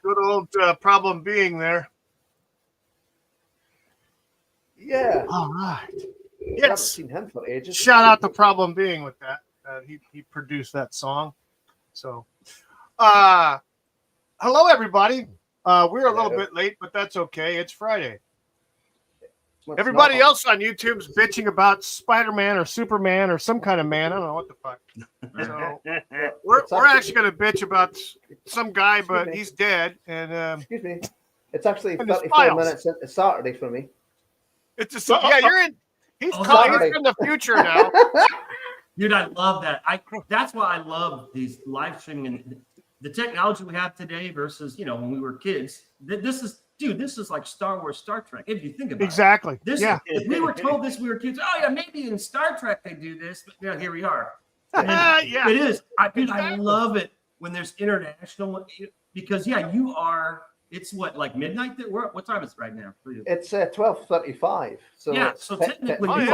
Good old problem being there. Yeah. All right. I haven't Yes. seen him for ages. Shout out to Problem Being with that. He produced that song. So, hello everybody. We're a little bit late, but that's okay. It's Friday. Everybody else on YouTube's bitching about Spider-Man or Superman or some kind of man. I don't know what the fuck. So we're actually going to bitch about some guy, but he's dead. And excuse me, it's actually and 34 minutes into Saturday for me. It's a, yeah, you're in. He's in the future now. Dude, I love that. That's why I love these live streaming and the technology we have today versus when we were kids. This is like Star Wars, Star Trek. If you think about it, this. Yeah. If we were told this, we were kids. Oh yeah, maybe in Star Trek they do this, but here we are. Yeah, it is. I love it when there's international because you are. It's what, like midnight? What time is it right now for you? It's 12:35. So yeah, so technically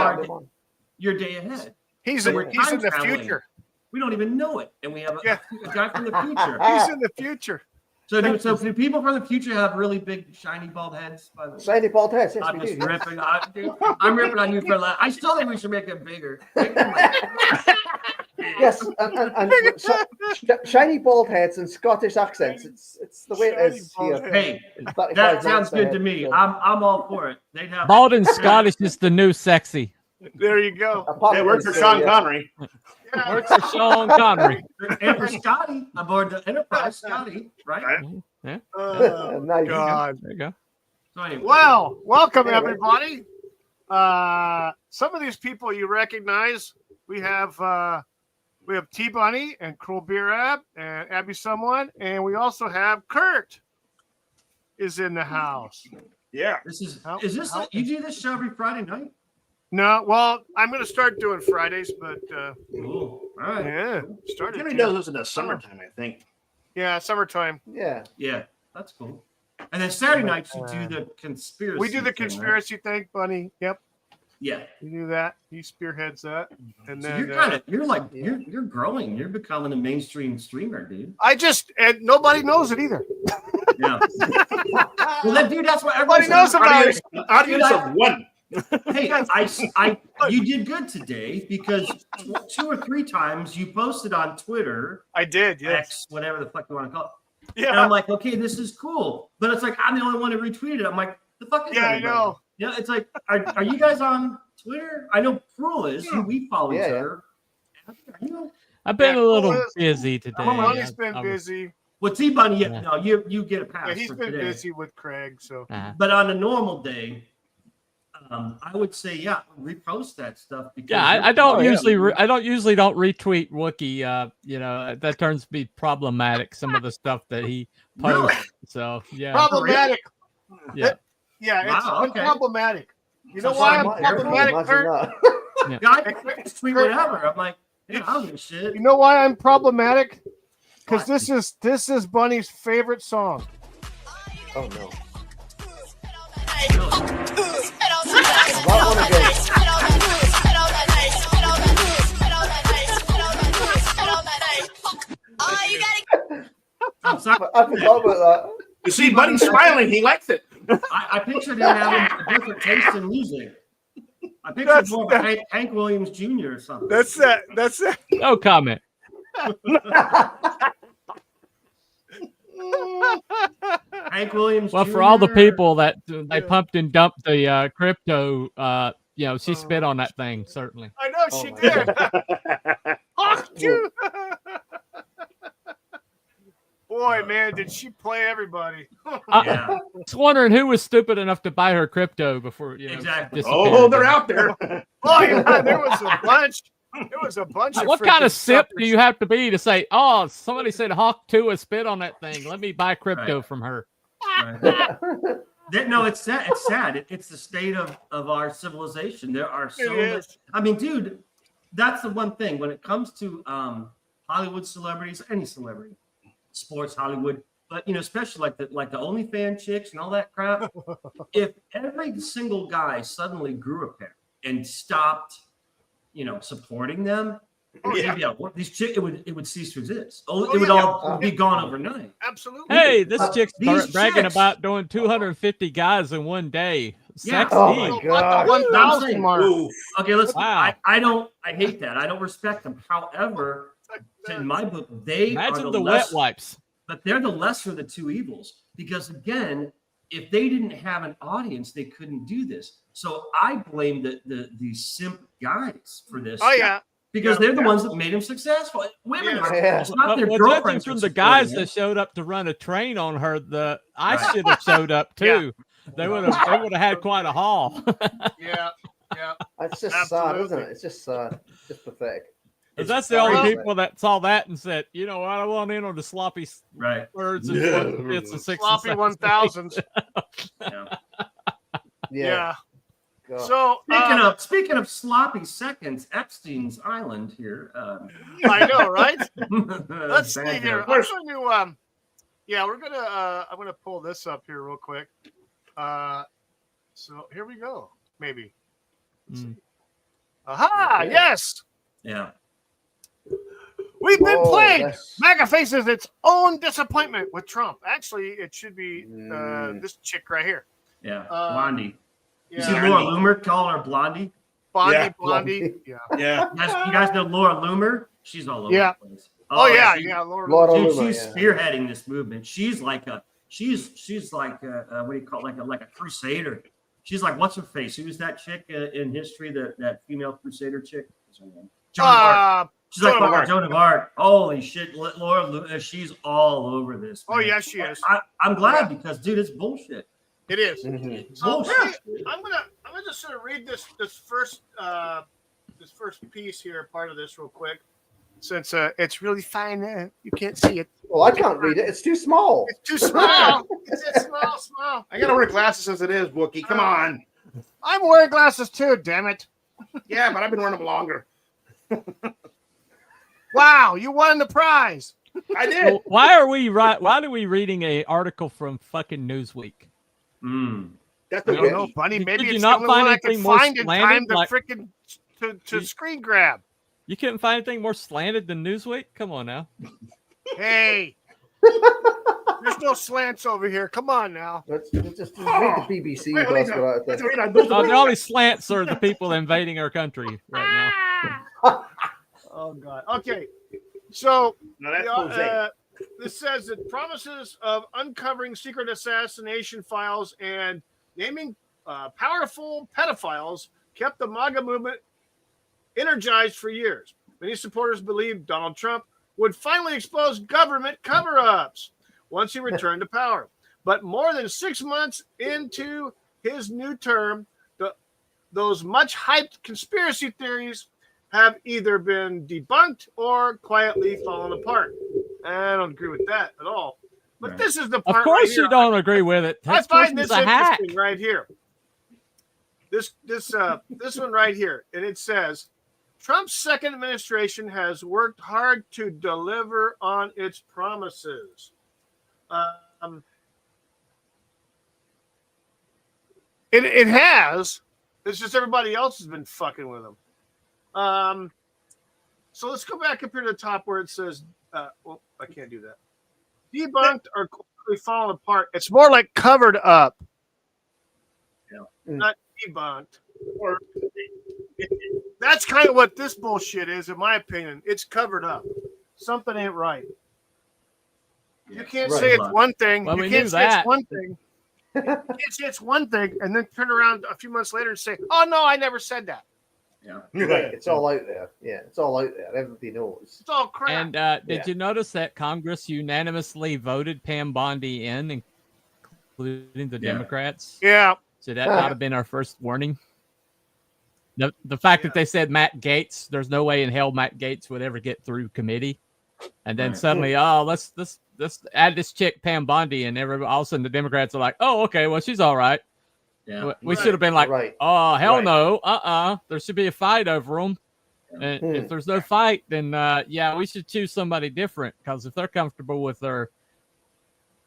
you're a day ahead. He's in the future. We don't even know it, and we have a guy from the future. He's in the future. So do people from the future have really big, shiny, bald heads? By the way, shiny bald heads. Yes, I'm just ripping. I'm ripping on you for that. I still think we should make them bigger. Yes, and shiny bald heads and Scottish accents. It's the way it is here. Hey, that sounds good to me. I'm all for it. They'd have bald and Scottish is the new sexy. There you go. It works for Sean Connery. Works for Sean Connery. And for Scotty aboard the Enterprise, Scotty, right? Yeah. Nice. God. There you go. So anyway. Well, welcome everybody. Some of these people you recognize. We have T Bunny and Cruel Beer Ab and Abby Someone, and we also have Kurt is in the house. Yeah. You do this show every Friday night? No, well, I'm going to start doing Fridays, but all right. Yeah, started. Jimmy does this in the summertime, I think. Yeah, summertime. Yeah, that's cool. And then Saturday nights you do the conspiracy. We do the conspiracy thing, Bunny. Yep. Yeah, you do that. He spearheads that, and then you're growing. You're becoming a mainstream streamer, dude. And nobody knows it either. Yeah. Well, then, dude, that's what everybody knows about it. Audience of one. Hey, you did good today because 2 or 3 times you posted on Twitter. I did, yes. X, whatever the fuck you want to call it. Yeah. And I'm like, okay, this is cool. But it's like, I'm the only one who retweeted it. I'm like, the fuck is that? I know. Yeah, it's like, are you guys on Twitter? I know Cruel is. We follow each other. I've been a little busy today. Bunny's been busy. Well, T Bunny, no, you get a pass. Yeah, he's been busy with Craig. So, but on a normal day, I would say, repost that stuff. Because I don't usually don't retweet Wookie. That turns to be problematic. Some of the stuff that he posts. Really? So problematic. Yeah. It's problematic. You know why I'm problematic, Kurt? I tweet whatever. I'm like, I don't give a shit. You know why I'm problematic? Because this is Bunny's favorite song. Oh no. I'm sorry. I forgot about that. You see, Buddy's smiling. He likes it. I pictured him having a different taste in music. I pictured more of a Hank Williams Jr. or something. That's it. No comment. Hank Williams. Well, Jr. for all the people that they pumped and dumped the crypto, she spit on that thing, certainly. I know she did. Boy, boy, man, did she play everybody? Yeah, I was wondering who was stupid enough to buy her crypto before exactly. Oh, they're out there. Oh yeah, there was a bunch. There was a bunch of What kind freaking of sip suckers. do you have to be to say, "Oh, somebody said Hawk 2 has spit on that thing. Let me buy crypto Right. from her." Right. No, it's sad. It's sad. It's the state of our civilization. There are so It many. is. I mean, dude, that's the one thing when it comes to Hollywood celebrities, any celebrity, sports, Hollywood, but especially like the OnlyFans chicks and all that crap. If every single guy suddenly grew a pair and stopped, supporting them, these chicks, it would cease to exist. It would all be gone overnight. Absolutely. Hey, this chick's These bragging chicks- about doing 250 guys in one day. Yeah. Sexy. Oh my What god. the 1,000 mark? Ooh. Okay, let's. Wow. I hate that. I don't respect them. However, in my book, they are Imagine the the less, wet wipes. but they're the lesser of the two evils. Because again, if they didn't have an audience, they couldn't do this. So I blame the simp guys for this. Oh yeah. because they're the ones that made him successful. Women, are, Yeah. it's not their Well, judging girlfriends from are the guys supporting that showed up to run a train on her, I Right. should have showed up too. Yeah. They would have had quite a haul. Yeah. Yeah. It's just Absolutely. sad, isn't it? It's just sad. Just pathetic. It's That's the only crazy. people that saw that and said, you know what, I want in on the sloppy Right. birds and Yeah. it's a six Sloppy and 1,000s. Yeah. Yeah. God. So Speaking of sloppy seconds, Epstein's Island here. I know, right? Let's Bad see here. joke. I'm going to, yeah, we're gonna. I'm gonna pull this up here real quick. So here we go. Maybe. Mm. Aha! Okay. Yes, Yeah. we've been Whoa, played. that's- MAGA faces its own disappointment with Trump. Actually, it should be this chick right here. Yeah. Uh, Blondie. You see Yeah, Laura Loomer call her Blondie? Blondie, Yeah. Blondie. Yeah. Yeah. You guys know Laura Loomer? She's all over Yeah. the place. Oh yeah, she- yeah. Laura. Laura Dude, Loomer, she's yeah. spearheading this movement. She's like what do you call it? Like a crusader. She's like, what's her face? Who's that chick in history? That female crusader chick? What's her name? Joan of Arc. She's like Joan of Arc. Joan of Arc. Holy shit, Laura Loomer, she's all over this. Oh man. yeah, she is. I'm glad because dude, it's bullshit. It is. Mhm. It's So bullshit. I'm gonna just sort of read this first piece here, part of this real quick, since it's really fine. You can't see it. Well, I can't read it. It's too small. It's too small. It's small. I gotta wear glasses as it is, Wookie. Come on. I'm wearing glasses too. Damn it! Yeah, but I've been wearing them longer. Wow, you won the prize. I did. So why are we reading a article from fucking Newsweek? Mm. That's I okay. don't know, Bunny. Did Maybe you it's not the only find one I can anything more find in slanted, time to like- freaking to screen grab. You couldn't find anything more slanted than Newsweek? Come on now. Hey, there's no slants over here. Come on now. Let's read the BBC Wait, first no. without Let's this. read on those- The only slants are the people invading our country right now. Oh God. Okay, so No, that's Jose. this says that promises of uncovering secret assassination files and naming powerful pedophiles kept the MAGA movement energized for years. Many supporters believed Donald Trump would finally expose government cover-ups once he returned to power. But more than 6 months into his new term, those much-hyped conspiracy theories have either been debunked or quietly fallen apart. I don't agree with that at all. But Right. this is the Of part course right you here. don't agree with it. I This find person's this a hack. interesting right here. This one right here, and it says Trump's second administration has worked hard to deliver on its promises. It has. It's just everybody else has been fucking with them. So let's go back up here to the top where it says, well, I can't do that. Debunked or quickly fallen apart. It's more like covered up. Not debunked. Or that's kind of what this bullshit is, in my opinion. It's covered up. Something ain't right. You can't Right. say it's one thing. Well, you we can't knew say that. it's one thing. You can't say it's one thing and then turn around a few months later and say, "Oh no, I never said that." Yeah. Right, it's all out there. Yeah, it's all out there. Everybody knows. It's all crap. And did Yeah. you notice that Congress unanimously voted Pam Bondi in, including the Yeah. Democrats? yeah. Should that not have been our first warning? The fact that they said Matt Gaetz, there's no way in hell Matt Gaetz would ever get through committee. And then Right. suddenly, let's add this chick Pam Bondi, and all of a sudden the Democrats are like, oh, okay, well, she's all right. Yeah. We Right. should have been like, Right. oh, hell Right. no, there should be a fight over them. And Hmm. if there's no fight, then we should choose somebody different, because if they're comfortable with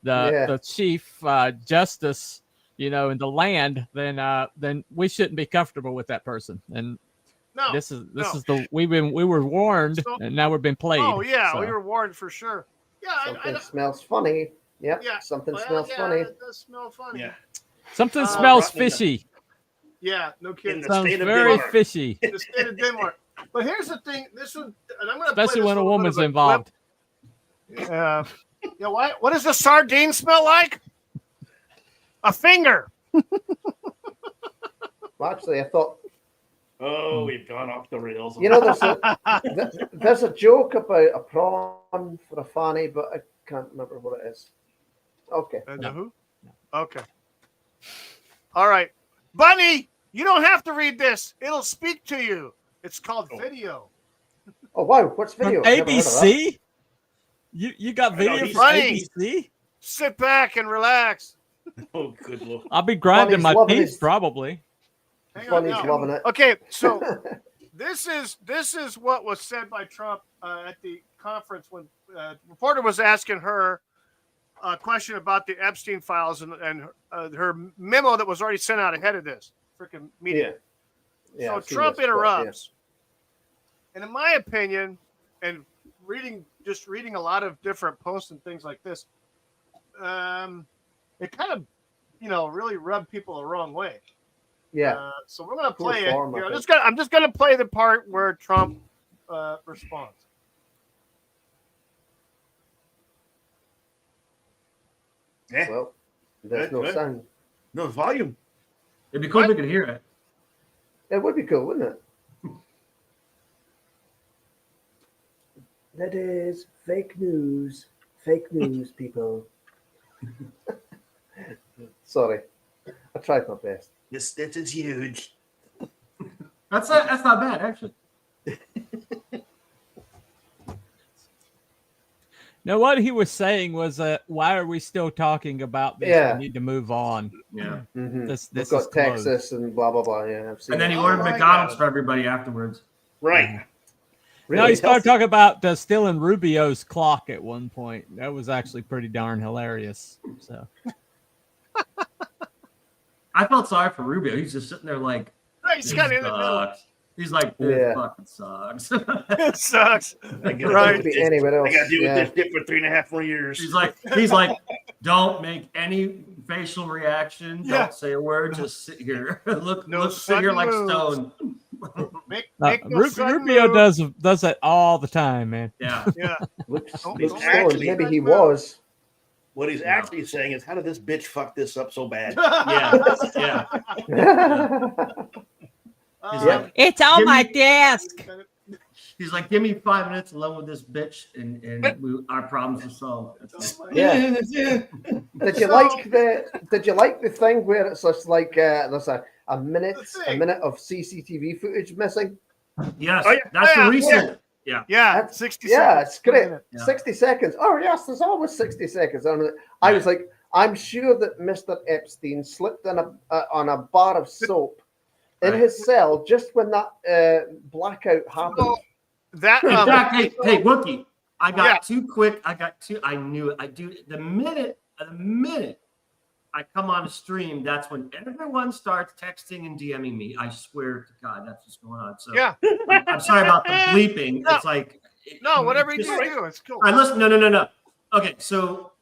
the chief justice, in the land, then we shouldn't be comfortable with that person. And No. this is no. we were warned, So- and now we're being played. Oh yeah, so. we were warned for sure. Yeah, Something smells funny. Yep. Yeah. Something smells funny. It does smell funny. Yeah. Something smells rotten in the- fishy. Yeah, no kidding. In the Sounds state of very Denmark. fishy, The state of Denmark. But here's the thing. And I'm going to especially when a woman's involved. Yeah. What does the sardine smell like? A finger. Well, actually, I thought, Oh, we've gone off the rails. there's a joke about a prawn for a fanny, but I can't remember what it is. Okay. Who? Okay. All right. Bunny, you don't have to read this. It'll speak to you. It's called video. Oh, wow. What's video? From I've never heard of that. ABC? You got video he's from funny. ABC? Sit back and relax. Oh, good lord. I'll be grinding Bunny's my loving teeth his- probably. Hang on Bunny's now. loving it. Okay, so this is what was said by Trump at the conference when the reporter was asking her a question about the Epstein files and her memo that was already sent out ahead of this freaking meeting. Yeah. So I've seen Trump this spot, interrupts, and in my opinion, and reading a lot of different posts and things like this, it kind of really rubbed people the wrong way. Yeah. So we're gonna Poor play it. form, I I'm think. just gonna play the part where Trump responds. Yeah. Well, there's no Good. sound. No volume. It'd be cool if we could hear it. It would be cool, wouldn't it? That is fake news. Fake news, people. Sorry. I tried my best. This is huge. That's not bad, actually. Now, what he was saying was, why are we still talking about this? Yeah. We need to move on. Yeah. Mm-hmm. This We've is got closed. Texas and blah, blah, blah. Yeah, I've seen And then he it. ordered my McDonald's God. for everybody afterwards. Right. Really No, he started healthy. talking about stealing Rubio's clock at one point. That was actually pretty darn hilarious. So I felt sorry for Rubio. He's just sitting there like, Right, he's this kind of in the middle. sucks. He's like, this Yeah. fucking sucks. It sucks. I gotta Right. deal with Be this. anywhere I else. got to deal Yeah. with this dick for 3.5 more years. he's like, don't make any facial reaction. Yeah. Don't say a word. Just sit here. No look, sit here sudden like moves. stone. Make No, no sudden Rubio moves. does that all the time, man. Yeah. Yeah. Looks Don't- don't stoned. actually- Maybe he was. What he's actually saying is, how did this bitch fuck this up so bad? Yeah. He's Yeah. like, It's on Give my me- desk. he's like, give me 5 minutes alone with this bitch, and our problems are solved. Yeah. Did you So- like the thing where it's just like there's a minute The thing. of CCTV footage missing? Yes, Oh, yeah. that's Yeah. the recent. Yeah, That's- 60 Yeah, seconds. it's great. Yeah. 60 seconds. Oh yes, there's always 60 seconds. I was like, I'm sure that Mr. Epstein slipped on a bar of soap in Right. his cell just when that blackout happened. So that In fact, hey, Wookie, I got Yeah. too quick. I knew it. I do the minute I come on a stream, that's when everyone starts texting and DMing me. I swear to God, that's what's going on. So yeah, I'm sorry about the bleeping. No. It's like no, whatever you just- do, it's cool. All right, listen. No. Okay, so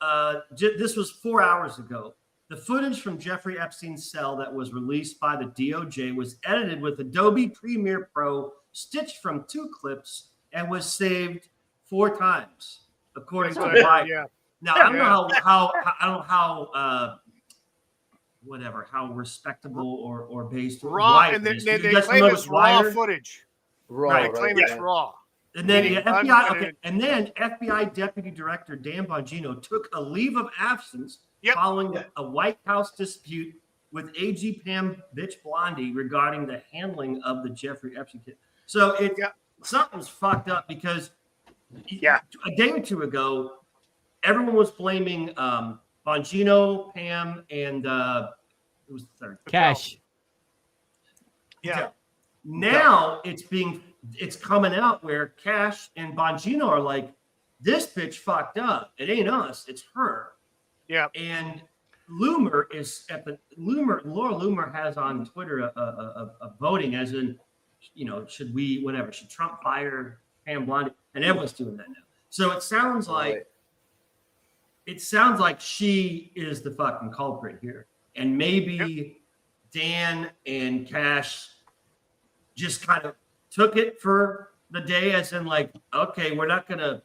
this was 4 hours ago. The footage from Jeffrey Epstein's cell that was released by the DOJ was edited with Adobe Premiere Pro, stitched from 2 clips, and was saved 4 times, according That's to what I White. heard, yeah. Now I don't know how whatever, how respectable or based Raw, white and it is. they You guys claim know it's raw Wired? footage. Raw, Right, They claim right, it's yeah. raw. And then Meaning FBI, unedited. and then FBI Deputy Director Dan Bongino took a leave of absence Yep. following a White House dispute with AG Pam Bitch Blondie regarding the handling of the Jeffrey Epstein case. So something's fucked up because a day or two ago, everyone was blaming Bongino, Pam, and who was the third? Cash. Yeah. Now it's coming out where Cash and Bongino are like, this bitch fucked up. It ain't us, it's her. Yeah. And Loomer is Laura Loomer has on Twitter a voting as in, should Trump fire Pam Blondie? And everyone's doing that now. So it sounds like she is the fucking culprit here. And maybe Dan and Cash just kind of took it for the day as in like, okay, we're not gonna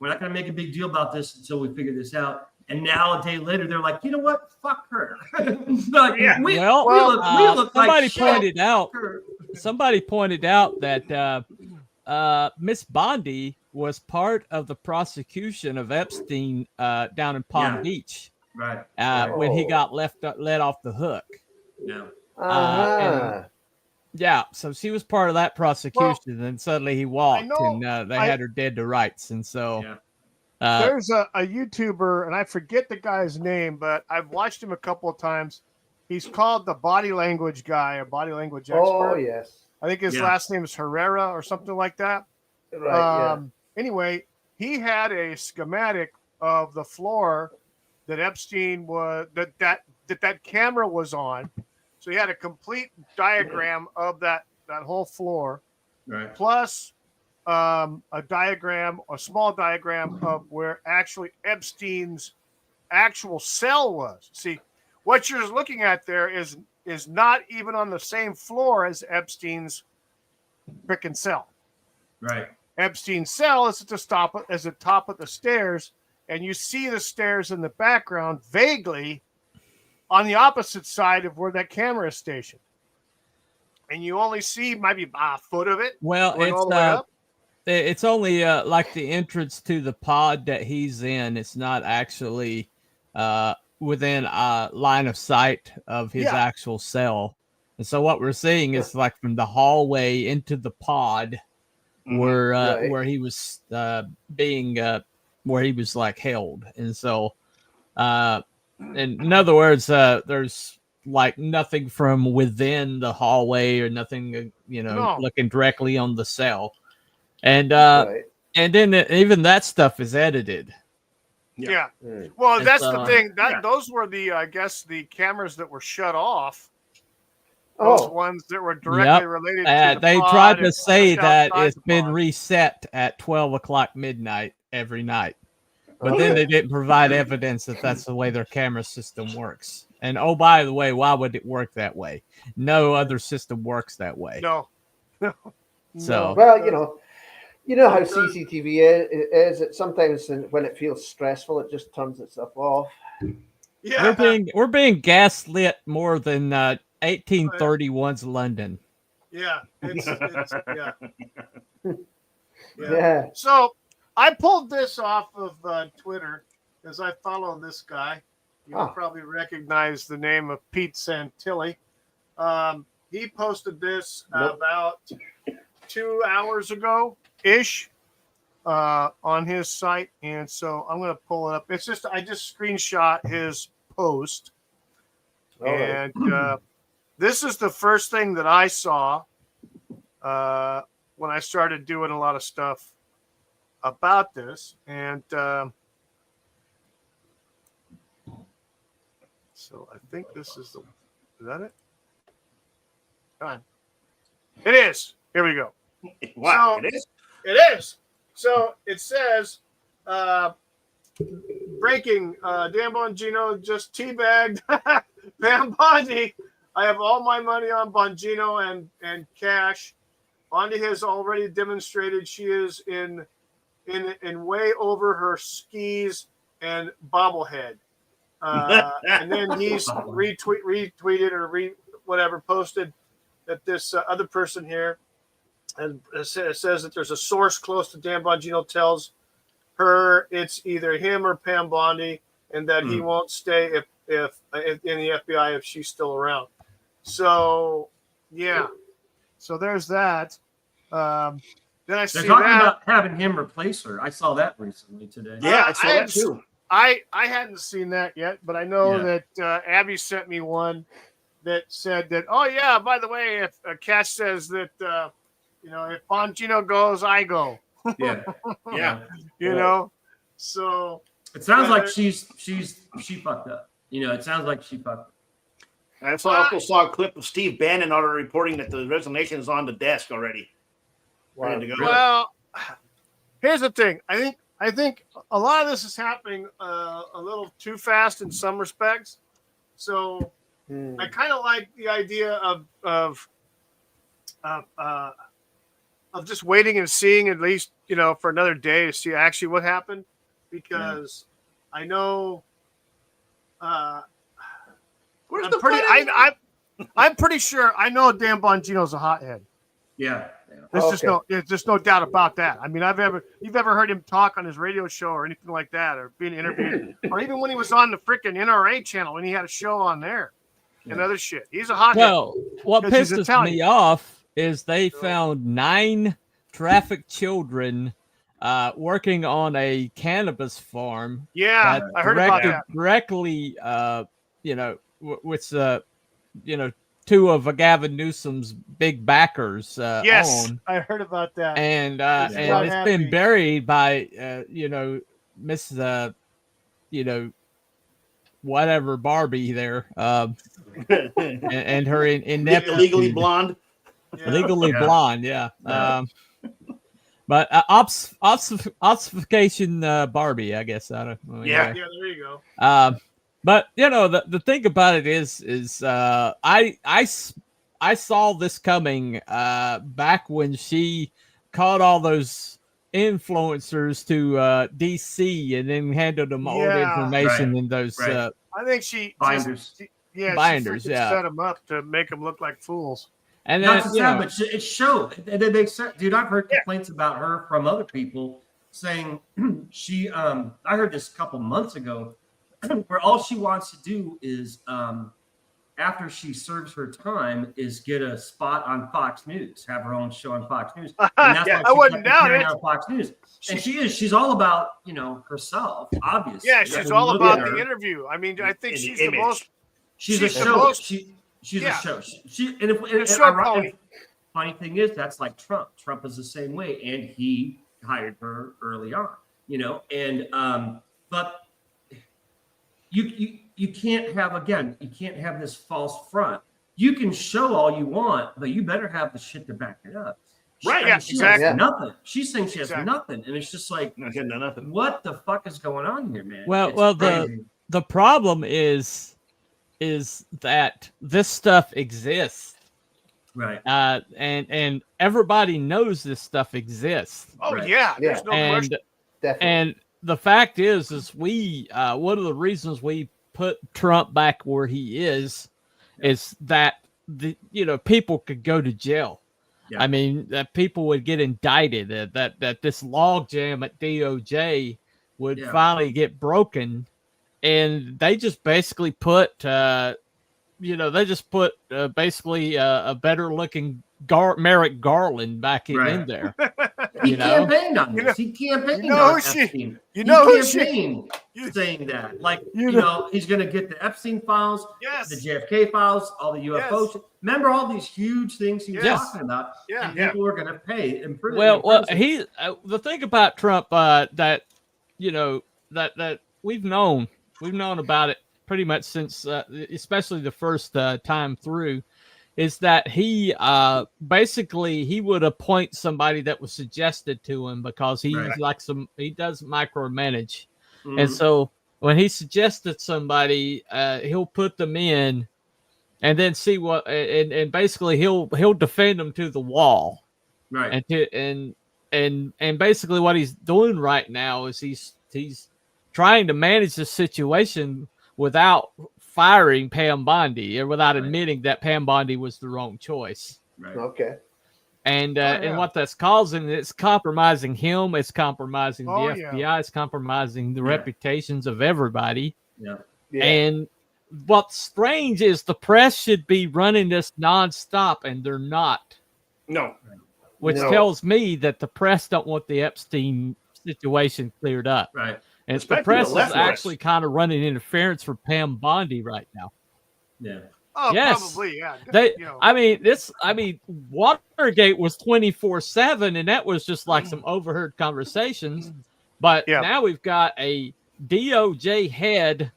make a big deal about this until we figure this out. And now a day later, they're like, you know what? Fuck her. Like, we look somebody like pointed out. Somebody pointed out that Miss Bondi was part of the prosecution of Epstein down in Palm Beach, right? When he got let off the hook. Yeah. Yeah, so she was part of that prosecution, and suddenly he walked, and they had her dead to rights, and so there's a YouTuber, and I forget the guy's name, but I've watched him a couple of times. He's called the body language guy, a body language expert. Oh yes, I think his last name is Herrera or something like that. Right. Anyway, he had a schematic of the floor that Epstein was that camera was on. So he had a complete diagram of that whole floor, right? Plus a small diagram of where actually Epstein's actual cell was. See, what you're looking at there is not even on the same floor as Epstein's frickin' cell. Right. Epstein's cell is at the top of the stairs, and you see the stairs in the background vaguely on the opposite side of where that camera is stationed. And you only see maybe a foot of it. Well, it's only like the entrance to the pod that he's in. It's not actually within line of sight of his actual cell. And so what we're seeing is like from the hallway into the pod where he was where he was like held. And so in other words, there's like nothing from within the hallway or nothing, looking directly on the cell. And and then even that stuff is edited. Yeah. Well, that's the thing. Those were I guess the cameras that were shut off. Those ones that were directly related to the they pod tried to say that it's been pod. reset at 12 o'clock midnight every night. But then they didn't provide evidence that that's the way their camera system works. And oh, by the way, why would it work that way? No other system works that way. No. So well, you know how CCTV is. It sometimes when it feels stressful, it just turns itself off. Yeah, we're being gaslit more than 1831's London. Yeah, it's Yeah. So I pulled this off of Twitter because I follow this guy. You'll probably recognize the name of Pete Santilli. He posted this about 2 hours ago ish on his site, and so I'm going to pull it up. I just screenshot his post, and this is the first thing that I saw when I started doing a lot of stuff about this, and so I think this is that it? Come on. It is. Here we go. Wow, So, it is? It is. So it says, breaking, Dan Bongino just teabagged Pam Bondi. I have all my money on Bongino and Cash. Bondi has already demonstrated she is in way over her skis and bobblehead. And then he's retweeted or whatever posted that this other person here and says that there's a source close to Dan Bongino tells her it's either him or Pam Bondi, and that he won't stay if in the FBI if she's still around. So yeah, so there's that. Then I see They're talking that. about having him replace her. I saw that recently today. Yeah, I saw that too. I hadn't seen that yet, but I know that Abby sent me one that said that, oh yeah, by the way, if a catch says that if Bongino goes, I go. Yeah. You know, so it sounds like she fucked up. It sounds like she fucked up. I also saw a clip of Steve Bannon already reporting that the resignation is on the desk already. Ready to go. Well, here's the thing. I think a lot of this is happening a little too fast in some respects. So I kind of like the idea of just waiting and seeing at least for another day to see actually what happened, because I know I'm pretty sure I know Dan Bongino's a hothead. Yeah. There's just no doubt about that. I mean, you've ever heard him talk on his radio show or anything like that, or being interviewed, or even when he was on the freaking NRA channel when he had a show on there and other shit. He's a hothead. Well, what pisses me off is they found 9 trafficked children working on a cannabis farm. Yeah, I heard about that. Directly, with 2 of Gavin Newsom's big backers. Yes, I heard about that. And it's been buried by Miss whatever Barbie there, and her ineptitude. Legally blonde. Legally blonde, yeah. But obfuscation Barbie, I guess. I don't know. Yeah, there you go. But the thing about it is I saw this coming back when she caught all those influencers to DC and then handed them all the information in those. I think she binders. Binders. Set them up to make them look like fools. And then but it showed. And then dude, I've heard complaints about her from other people saying she. I heard this a couple months ago, where all she wants to do is, after she serves her time, is get a spot on Fox News, have her own show on Fox News. And that's why I wouldn't doubt it. On Fox News. And she's all about herself, obviously. Yeah, she's all about the interview. I mean, I think she's the most. She's a show. She's a show. Funny thing is, that's like Trump. Trump is the same way, and he hired her early on. But you can't have this false front. You can show all you want, but you better have the shit to back it up. Right? Yeah, exactly. Has nothing. She's saying she has nothing, and it's just like, nothing. What the fuck is going on here, man? Well, the problem is that this stuff exists, right? And everybody knows this stuff exists. Oh yeah, there's no question. And the fact is we one of the reasons we put Trump back where he is that people could go to jail. Yeah. I mean, that people would get indicted. That this logjam at DOJ would finally get broken, and they just basically put basically a better looking Merrick Garland back in there. He campaigned on this. He campaigned on Epstein. Saying that, like, he's going to get the Epstein files, the JFK files, all the UFO shit. Remember all these huge things he was talking about? Yeah, and people are going to pay in prison. Well, the thing about Trump that we've known about it pretty much since, especially the first time through, is that he basically he would appoint somebody that was suggested to him because he does micromanage. Mm-hmm. And so when he suggested somebody, he'll put them in and then see what, and basically he'll defend them to the wall. Right. And basically what he's doing right now is he's trying to manage the situation without firing Pam Bondi or without Right. admitting that Pam Bondi was the wrong choice. Right. Okay. And yeah. and what that's causing, it's compromising him, it's compromising Oh, the yeah. FBI, it's compromising the Yeah. reputations of everybody. Yeah. Yeah. And what's strange is the press should be running this nonstop, and they're not, No. which No. tells me that the press don't want the Epstein situation cleared up. Right. And Especially the press the is left press. actually kind of running interference for Pam Bondi right now. Yeah. Oh, Yes. probably, yeah. They, You know. I mean, Watergate was 24/7, and that was just like some overheard conversations. But Yeah. now we've got a DOJ head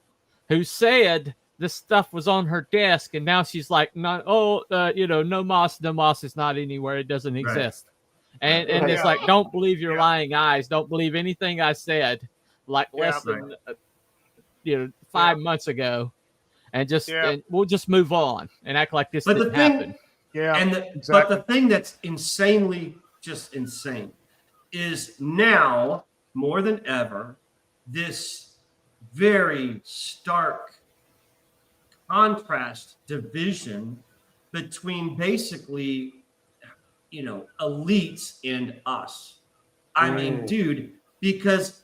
who said this stuff was on her desk, and now she's like, no, no Moss is not anywhere, it doesn't exist. And Right. it's Yeah. like, don't believe your Yeah. lying eyes, don't believe anything I said, like Yeah. less than 5 months ago. And and we'll just move on and act like this But the didn't thing, happen. Yeah. and but exactly. the thing that's insanely just insane is now more than ever this very stark contrast division between basically elites and us. I mean, dude, because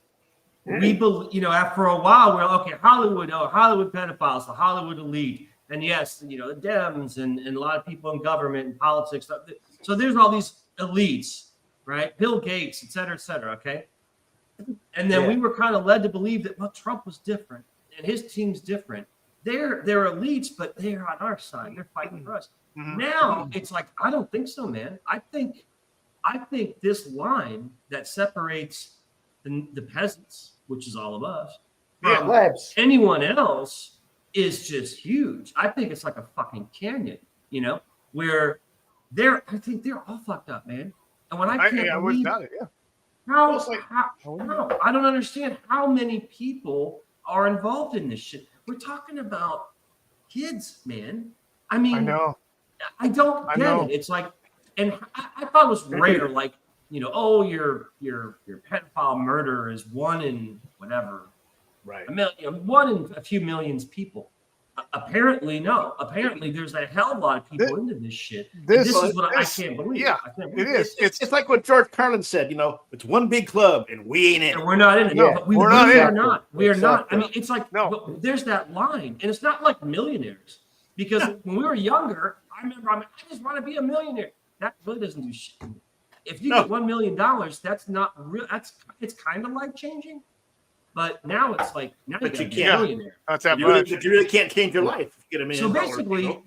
we believe, after a while, we're okay, Hollywood pedophiles, the Hollywood elite. And yes, the Dems and a lot of people in government and politics. So there's all these elites, right? Bill Gates, et cetera, okay? And then we were kind of led to believe that, well, Trump was different and his team's different. They're elites, but they're on our side. They're fighting for us. Now it's like, I don't think so, man. I think this line that separates the peasants, which is all of us, from Plebs. anyone else is just huge. I think it's like a fucking canyon, where I think they're all fucked up, man. And when I can't I believe wouldn't doubt it, yeah. how I don't understand how many people are involved in this shit. We're talking about kids, man. I mean, I know. I don't I get know. it. It's like, and I thought it was rare, like, your pedophile murder is one in whatever, Right. one in a few millions people. Apparently, no. Apparently, there's a hell of a lot of people into this shit. This is what I can't believe. Yeah, I can't it believe is. It's like what George Carlin said, it's one big club and we ain't in And it. we're not in it. Yeah, But we we're not really in are it. not. We are not. I Exactly. mean, it's like, No. well, there's that line. And it's not like millionaires. Because when we were younger, I remember, I just want to be a millionaire. That really doesn't do shit. If you get $1 million, that's not real. It's kind of life changing. But now it's like, now But you you got to be a can't. millionaire. That's that You really, much. but you really can't change your life if you get $1 million. So basically,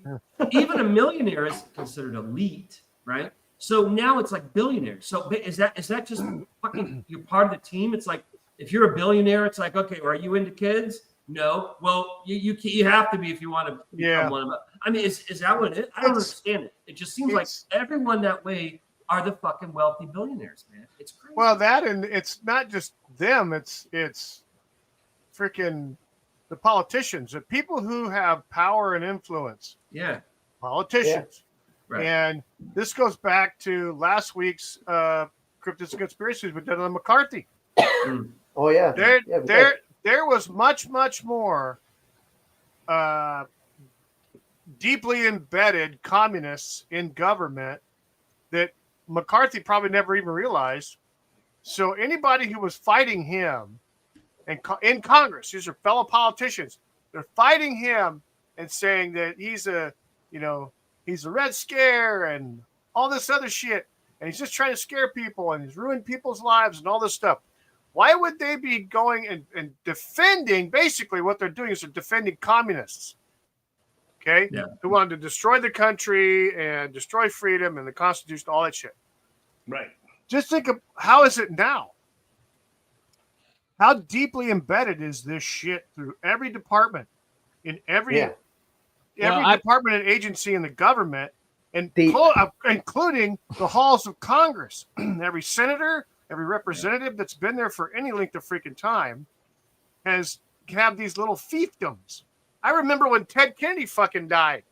even a millionaire is considered elite, right? So now it's like billionaires. So is that just fucking, you're part of the team? It's like, if you're a billionaire, it's like, okay, are you into kids? No. Well, you have to be if you want to become one of them. I mean, is that what it is? I don't understand it. It just seems like everyone that way are the fucking wealthy billionaires, man. It's crazy. Well, that, and it's not just them. It's freaking the politicians, the people who have power and influence. Yeah. Politicians. Right. And this goes back to last week's Cryptids and Conspiracies with Dylan McCarthy. Oh yeah. There was much more deeply embedded communists in government that McCarthy probably never even realized. So anybody who was fighting him and in Congress, these are fellow politicians, they're fighting him and saying that he's a Red Scare and all this other shit. And he's just trying to scare people and he's ruined people's lives and all this stuff. Why would they be going and defending? Basically, what they're doing is they're defending communists, okay? Yeah. Who wanted to destroy the country and destroy freedom and the Constitution, all that shit. Right. Just think of how is it now? How deeply embedded is this shit through every department, in every department and agency in the government, and including the halls of Congress. Every senator, every representative that's been there for any length of freaking time has have these little fiefdoms. I remember when Ted Kennedy fucking died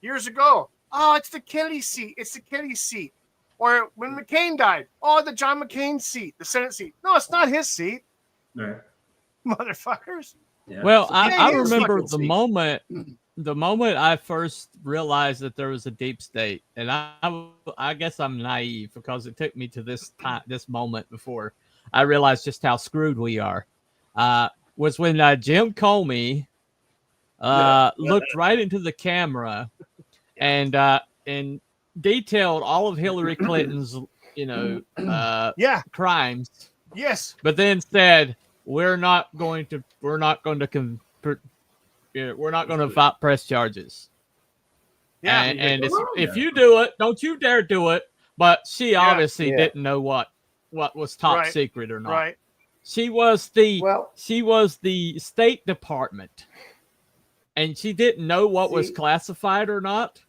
years ago. Oh, it's the Kennedy seat. It's the Kennedy seat. Or when McCain died. Oh, the John McCain seat, the Senate seat. No, it's not his seat. Right. Motherfuckers. Yeah. Well, So I he's remember fucking the moment I first realized that there was a deep state, and I guess I'm naive because it took me to this moment before I realized just how screwed we are. Was when Jim Comey looked right into the camera and detailed all of Hillary Clinton's crimes, Yes. but then said we're not going to file press charges. Yeah. And if you do it, don't you dare do it. But she obviously Yeah. didn't know what was top Right. secret or not. Right. She was the Well- State Department, and she didn't know what was See- classified or not.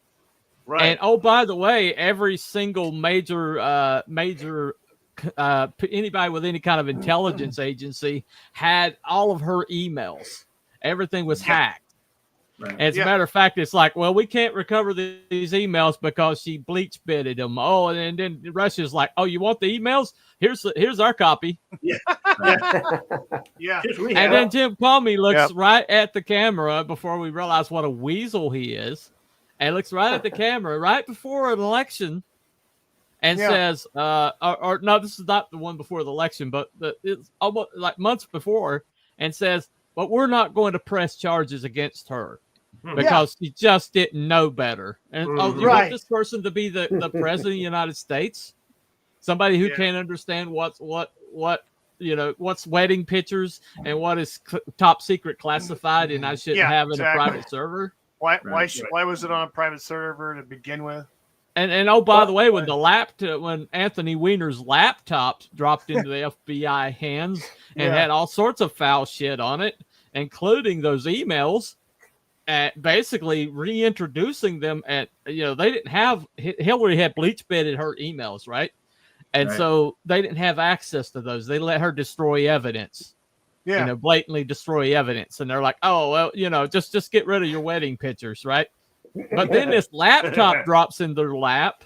Right. And oh, by the way, every single major anybody with any kind of intelligence agency had all of her emails. Everything was hacked. Right. As a matter of fact, it's like, well, we can't recover these emails because she bleach bitted them. Oh, and then Russia's like, oh, you want the emails? Here's our copy. Yeah. Just rehab. And then Jim Comey looks right at the camera before we realize what a weasel he is, and looks right at the camera right before an election, and says, or no, this is not the one before the election, but it's almost like months before, and says, but we're not going to press charges against her because she just didn't know better. And you want this person to be the president of the United States? Somebody who can't understand what's wedding pictures and what is top secret classified, and I shouldn't have in a private server. Why was it on a private server to begin with? And oh, by the way, when Anthony Weiner's laptop dropped into the FBI hands and had all sorts of foul shit on it, including those emails, basically reintroducing them they didn't have, Hillary had bleach bitted her emails, right? And so they didn't have access to those. They let her destroy evidence. Yeah. Blatantly destroy evidence. And they're like, oh, well, just get rid of your wedding pictures, right? But then this laptop drops in their lap,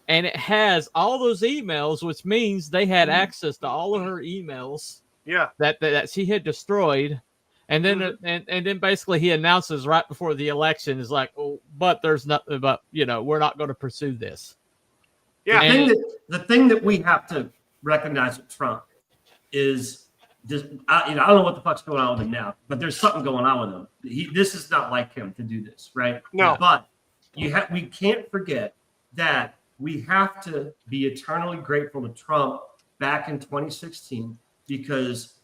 and it has all those emails, which means they had access to all of her emails that she had destroyed. And then and then basically he announces right before the election is like, oh, but there's nothing, but we're not going to pursue this. Yeah. The thing that we have to recognize with Trump is this. I don't know what the fuck's going on with him now, but there's something going on with him. This is not like him to do this, right? No. But we can't forget that we have to be eternally grateful to Trump back in 2016 because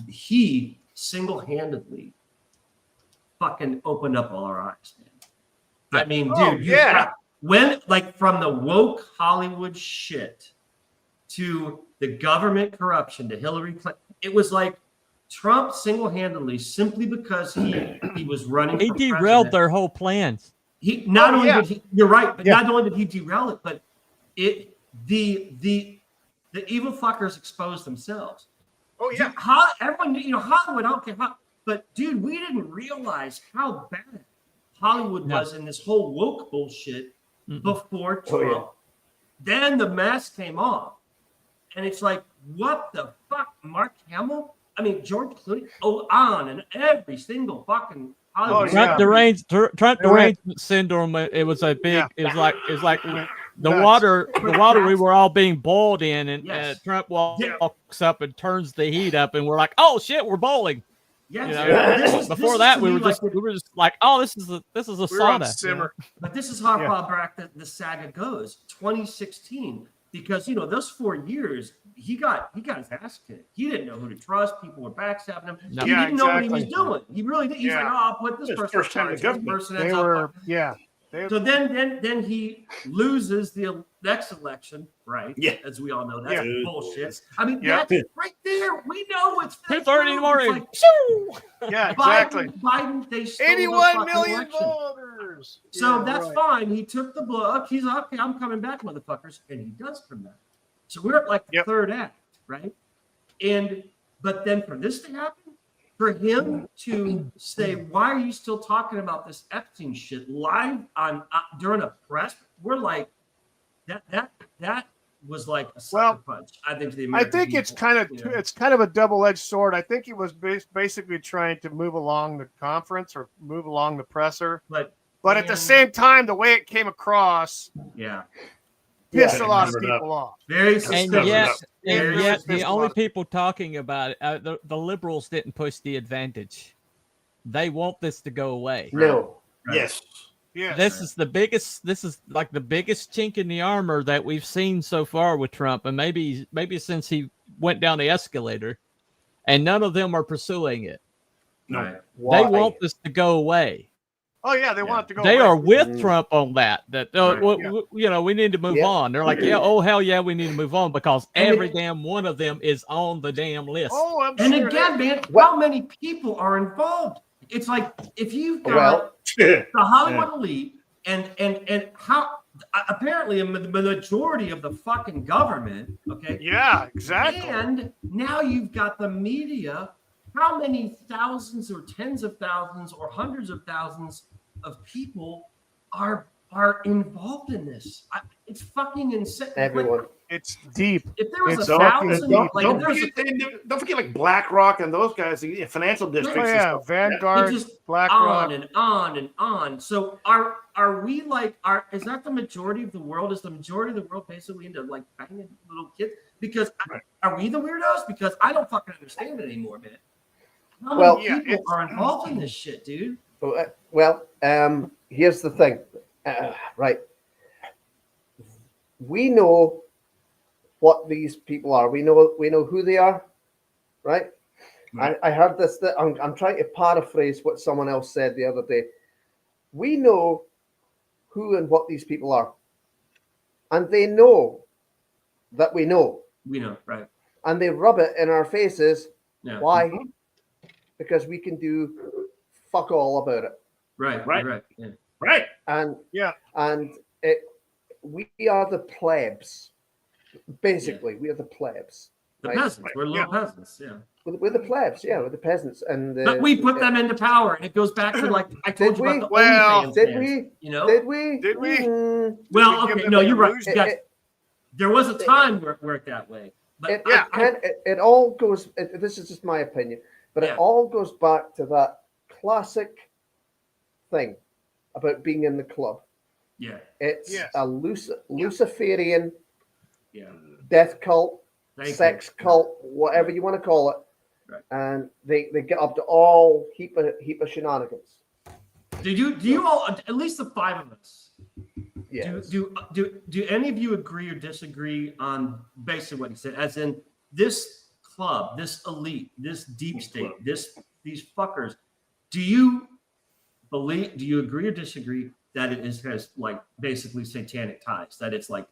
he single-handedly fucking opened up all our eyes, man. I mean, dude, from the woke Hollywood shit to the government corruption to Hillary Clinton, it was like Trump single-handedly, simply because he was running. He derailed their whole plans. He not only did he, you're right, but not only did he derail it, but the evil fuckers exposed themselves. Oh yeah. Dude, everyone, Hollywood, I don't care how, but dude, we didn't realize how bad Hollywood was in this whole woke bullshit before Trump. Then the mask came off, and it's like, what the fuck, Mark Hamill? I mean, George Clooney, on and every single fucking Hollywood. Trump derangement syndrome. It was a big. It was like the water we were all being boiled in, and Trump walks up and turns the heat up, and we're like, oh shit, we're boiling. Yes. Before that, we were just like, oh, this is a sauna. Simmer. But this is how far back the saga goes. 2016, because those 4 years he got his ass kicked. He didn't know who to trust. People were backstabbing him. No. He didn't know what he was doing. He really did. He's like, oh, I'll put this person. First time in government. They were So then he loses the next election, right? Yeah. As we all know, that's bullshit. I mean, that's right there. We know it's 2:30 in the morning. Yeah, exactly. Biden, they stole 81 million election. voters. So that's fine. He took the blow. He's okay. I'm coming back, motherfuckers, and he does come back. So we're at like the third act, right? But then for this to happen, for him to say, "Why are you still talking about this Epstein shit live on during a press?" We're like, that was like a sucker Well, punch. I think to the I American think it's people, kind of you know. it's kind of a double-edged sword. I think he was basically trying to move along the conference or move along the presser, but at the same time, the way it came across yeah, pissed Yeah. a lot of Covered up. people off. very And suspicious. yet, It and really yet, pissed the a only lot of people talking about it, the liberals didn't push the advantage. They want this to go away. No. Right. Yes. Yes. This is the biggest. This is like the biggest chink in the armor that we've seen so far with Trump, and maybe since he went down the escalator, and none of them are pursuing it. No. Right. Why? They want this to go away. Oh yeah, they want it to go. They away. are with Mm. Trump on that. Right. We need to move Yeah. on. They're like, yeah, oh hell yeah, we need to move on because And every it- damn one of them is on the damn list. Oh, I'm And sure. again, man, What- how many people are involved? It's like if you've got Well, the Hollywood elite and how apparently the majority of the fucking government, okay, yeah, exactly. and now you've got the media. How many thousands or tens of thousands or hundreds of thousands of people are involved in this? It's fucking insane. everyone. It's deep. If there was It's a thousand, Don't, like don't, if there was forget, don't forget like BlackRock and those guys, the financial districts. Oh and yeah, stuff. Vanguard, It's just BlackRock. on and on and on. So are we like is that the majority of the world? Is the majority of the world basically into like banging little kids? Because are we the weirdos? Because I don't fucking understand it anymore, man. How Well, many yeah, people are involved in this shit, dude? Well, here's the thing. Right. We know what these people are. We know who they are, right? Right. I heard this. I'm trying to paraphrase what someone else said the other day. We know who and what these people are, and they know that we know, We know, right? and they rub it in our faces. Yeah. Why? Because we can do fuck all about it, Right. Yeah. Right. and Yeah. we are the plebs. Basically, we are the plebs. The Right. peasants. We're little peasants. Yeah. We're the plebs, yeah, we're the peasants, and But we put them into power, and it goes back to like I told Did you about we? the Well, OnlyFans did fans, we? You know? Did we? Did we? Mm, Well, Did we give okay, them no, the you're right. illusion? You got- there was a time where it worked that way, but it all goes. This is just my opinion, but Yeah. it all goes back to that classic thing about being in the club. yeah, It's Yes. a Luciferian yeah. death cult, Thank sex you. cult, whatever you want to call it, Right. and they get up to all heap of shenanigans. Do you all, at least the five of us, Yes. do any of you agree or disagree on basically what he said? As in this club, this elite, this deep state, these fuckers. Do you agree or disagree that it has like basically satanic ties? That it's like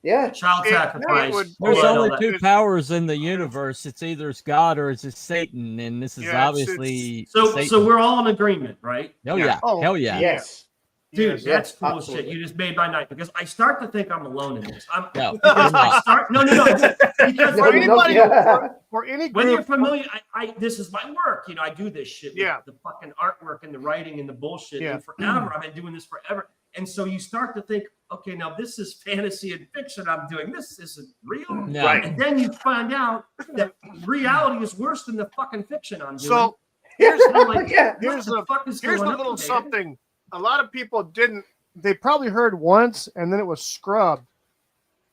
Yeah. child It sacrifice. would- There's blood, all only that. two powers in the universe. It's either God or it's Satan, and this is Yeah, obviously So Satan. we're all in agreement, right? Hell yeah, Oh, hell yeah. Yes. Dude, Yes. that's cool absolutely. shit. You just made my night because I start to think I'm alone in this. No, Because you're I not. start no. Because For anybody, Yeah. for any when you're group, familiar, I this is my work. You know, I do this shit. With Yeah. the fucking artwork and the writing and the bullshit. Yeah. And forever, I've been doing this forever. And so you start to think, okay, now this is fantasy and fiction I'm doing. This isn't real. No. Right. And then you find out that reality is worse than the fucking fiction I'm doing. so Here's I'm like, yeah. what here's the a- fuck is here's a going little on, man? something. A lot of people didn't. They probably heard once, and then it was scrubbed.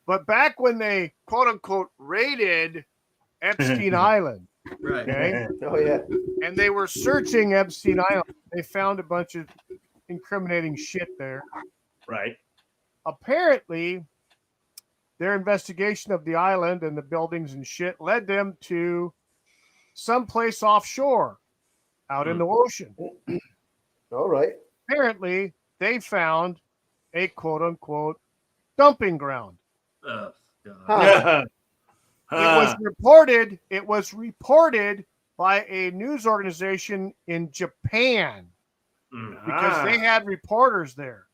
But back when they quote unquote raided Epstein Island, Right. okay, Oh yeah. and they were searching Epstein Island, they found a bunch of incriminating shit there. Right. Apparently, their investigation of the island and the buildings and shit led them to someplace offshore, out in the ocean. All right. Apparently, they found a quote unquote dumping ground. Oh, God. Huh. It was reported by a news organization in Japan because they had reporters there.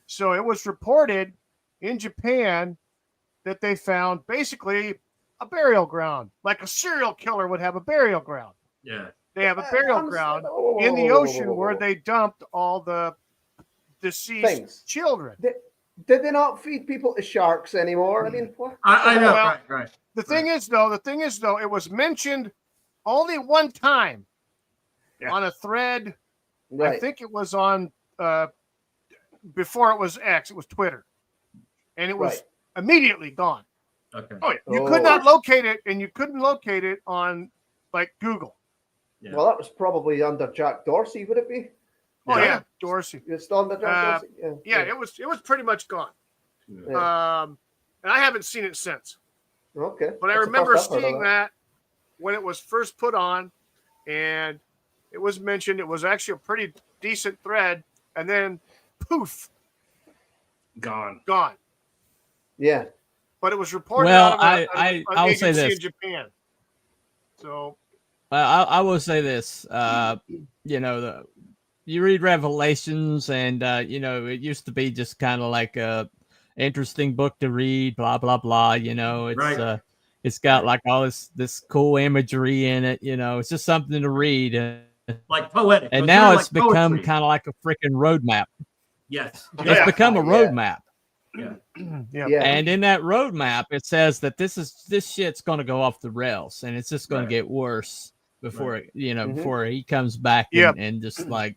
So it was reported in Japan that they found basically a burial ground, like a serial killer would have a burial ground. Yeah. They have a burial ground in the ocean where they dumped all the deceased Things. children. Did they not feed people to sharks anymore? I mean, what? I know, Well, right. The thing is, though, it was mentioned only one time on a thread. Right. I think it was on before it was X. It was Twitter, and it was immediately gone. Okay. Oh, yeah. You could not locate it, and you couldn't locate it on like Google. Yeah. Well, that was probably under Jack Dorsey, would it be? Oh yeah, Dorsey. It's under Jack Dorsey. Yeah, it was pretty much gone. Yeah. And I haven't seen it since. Okay. But I That's the remember first I've heard of seeing that when it was first put on, and it was mentioned. It was actually a pretty decent thread, and then poof, Gone. Yeah. But it was reported Well, out of an I'll say agency this. in Japan. So I will say this. You know, you read Revelations, and you know, it used to be just kind of like a interesting book to read. Blah blah blah. You know, it's it's got like all this cool imagery in it. You know, it's just something to read. Like poetic. And It's now really it's like become poetry. kind of like a freaking roadmap. Yes. It's become a roadmap. yeah. And in that roadmap, it says that this shit's going to go off the rails, and it's just going to get worse before before he comes back and just like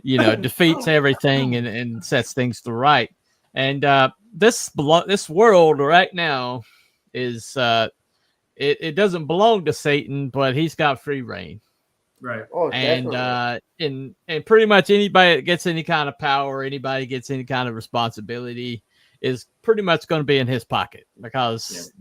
defeats everything and sets things to right. And this world right now is it doesn't belong to Satan, but he's got free reign. Right. Oh, And definitely. and pretty much anybody that gets any kind of power, anybody gets any kind of responsibility is pretty much going to be in his pocket because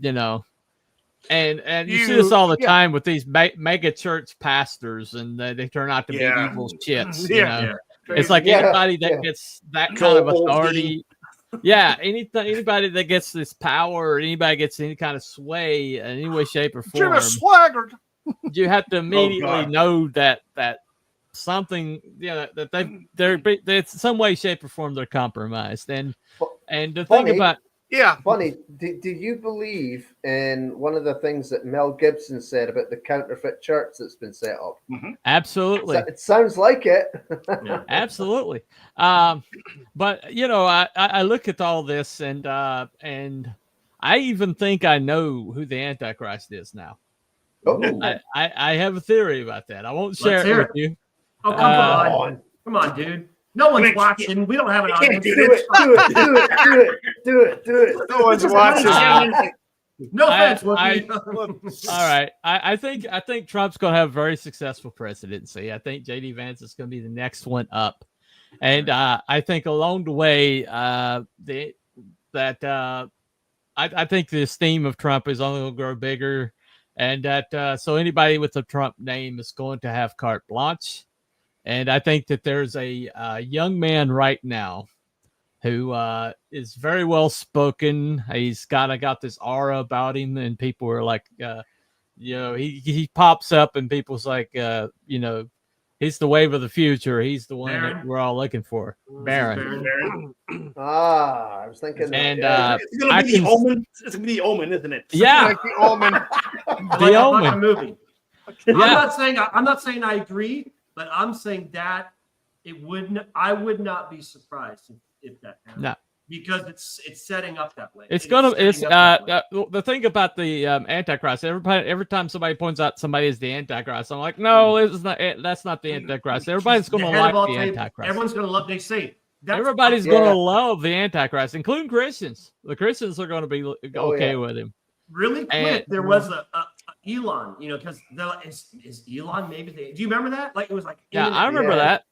and you see this all the time with these mega church pastors, and they turn out to be evil shits. You know? It's like anybody that gets that kind of authority. Anybody that gets this power, or anybody gets any kind of sway in any way, shape, or form. Jimmy Swaggart. You have to immediately know that something, that they're some way, shape, or form they're compromised. And the thing about Bunny, do you believe in one of the things that Mel Gibson said about the counterfeit church that's been set up? Mm-hmm. Absolutely, it sounds like it. Absolutely. But I look at all this, and I even think I know who the Antichrist is now. I have a theory about that. I won't share it with you. Oh, come on, dude. No one's watching. We don't have an audience. Do it. No one's watching. No offense, all right. I think Trump's going to have a very successful presidency. I think J.D. Vance is going to be the next one up, and I think along the way, I think the esteem of Trump is only going to grow bigger. And that so anybody with a Trump name is going to have carte blanche. And I think that there's a young man right now who is very well spoken. He's got this aura about him, and people are like, he pops up, and people's like, he's the wave of the future. He's the one that we're all looking for. Barron. I was thinking. And it's gonna be the Omen. It's gonna be the Omen, isn't it? Yeah, like the Omen. The Omen movie. Yeah. I'm not saying I agree, but I'm saying that I would not be surprised if that happened. No. Because it's setting up that way. The thing about the Antichrist, every time somebody points out somebody is the Antichrist, I'm like, no, that's not the Antichrist. Everybody's going to like the Antichrist. Everyone's going to love. They say everybody's going to love the Antichrist, including Christians. The Christians are going to be okay with him. Really quick, there was a Elon, because they're like, is Elon maybe? Do you remember that? Like it was like I remember that.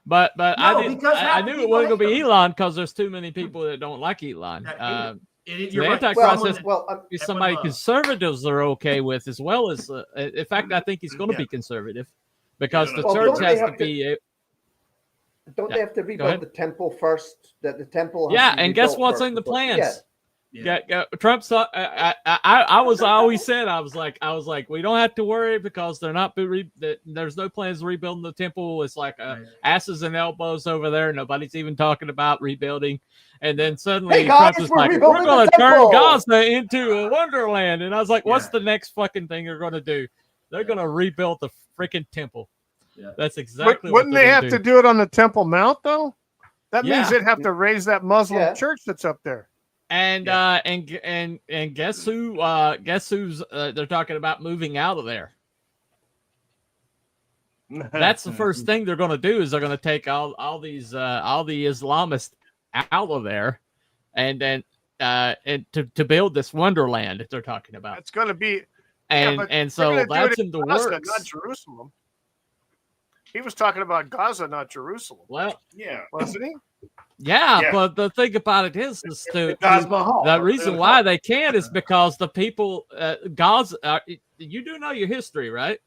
But I knew it wasn't going to be Elon because there's too many people that don't like Elon. The Antichrist is somebody conservatives are okay with, as well as, in fact, I think he's going to be conservative because the church has to be. Don't they have to rebuild the temple first? That the temple. And guess what's in the plans? Trump saw. I always said I was like, we don't have to worry because they're not. There's no plans of rebuilding the temple. It's like asses and elbows over there. Nobody's even talking about rebuilding. And then suddenly Trump is like, we're going to turn Gaza into a wonderland. And I was like, what's the next fucking thing they're going to do? They're going to rebuild the freaking temple. Yeah. That's exactly. Wouldn't they have to do it on the Temple Mount though? That means they'd have to raise that Muslim Yeah. church that's up there. And guess who? Guess who's? They're talking about moving out of there. That's the first thing they're going to do is they're going to take all the Islamists out of there, and then and to build this wonderland that they're talking about. It's going to be, and so they're gonna do that's it in the Gaza, works. not Jerusalem. He was talking about Gaza, not Jerusalem. Well, Yeah. Wasn't he? yeah, Yeah. but the thing about it is Taj Mahal. the reason why they can't is because the people Gaza. You do know your history, right?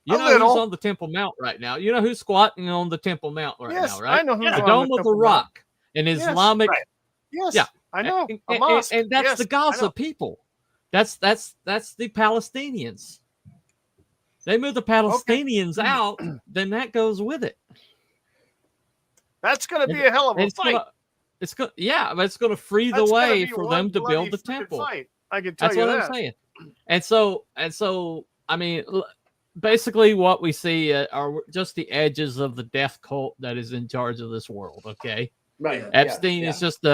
You A know little. who's on the Temple Mount right now. You know who's squatting on the Temple Mount right Yes, now, right? I know who's the on Dome the of the Temple Mount. Rock, an Yes, Islamic. right. Yes, Yeah. I know. And, A mosque. and that's Yes, the I Gaza know. people. That's the Palestinians. They move the Palestinians out, then that goes with it. That's going to be a hell of a It's fight. but it's gonna free the That's gonna way be for one them to bloody build the freaking temple. fight. I can tell That's you what that. I'm saying. And so, I mean, basically, what we see are just the edges of the death cult that is in charge of this world. Okay, Right. Epstein is just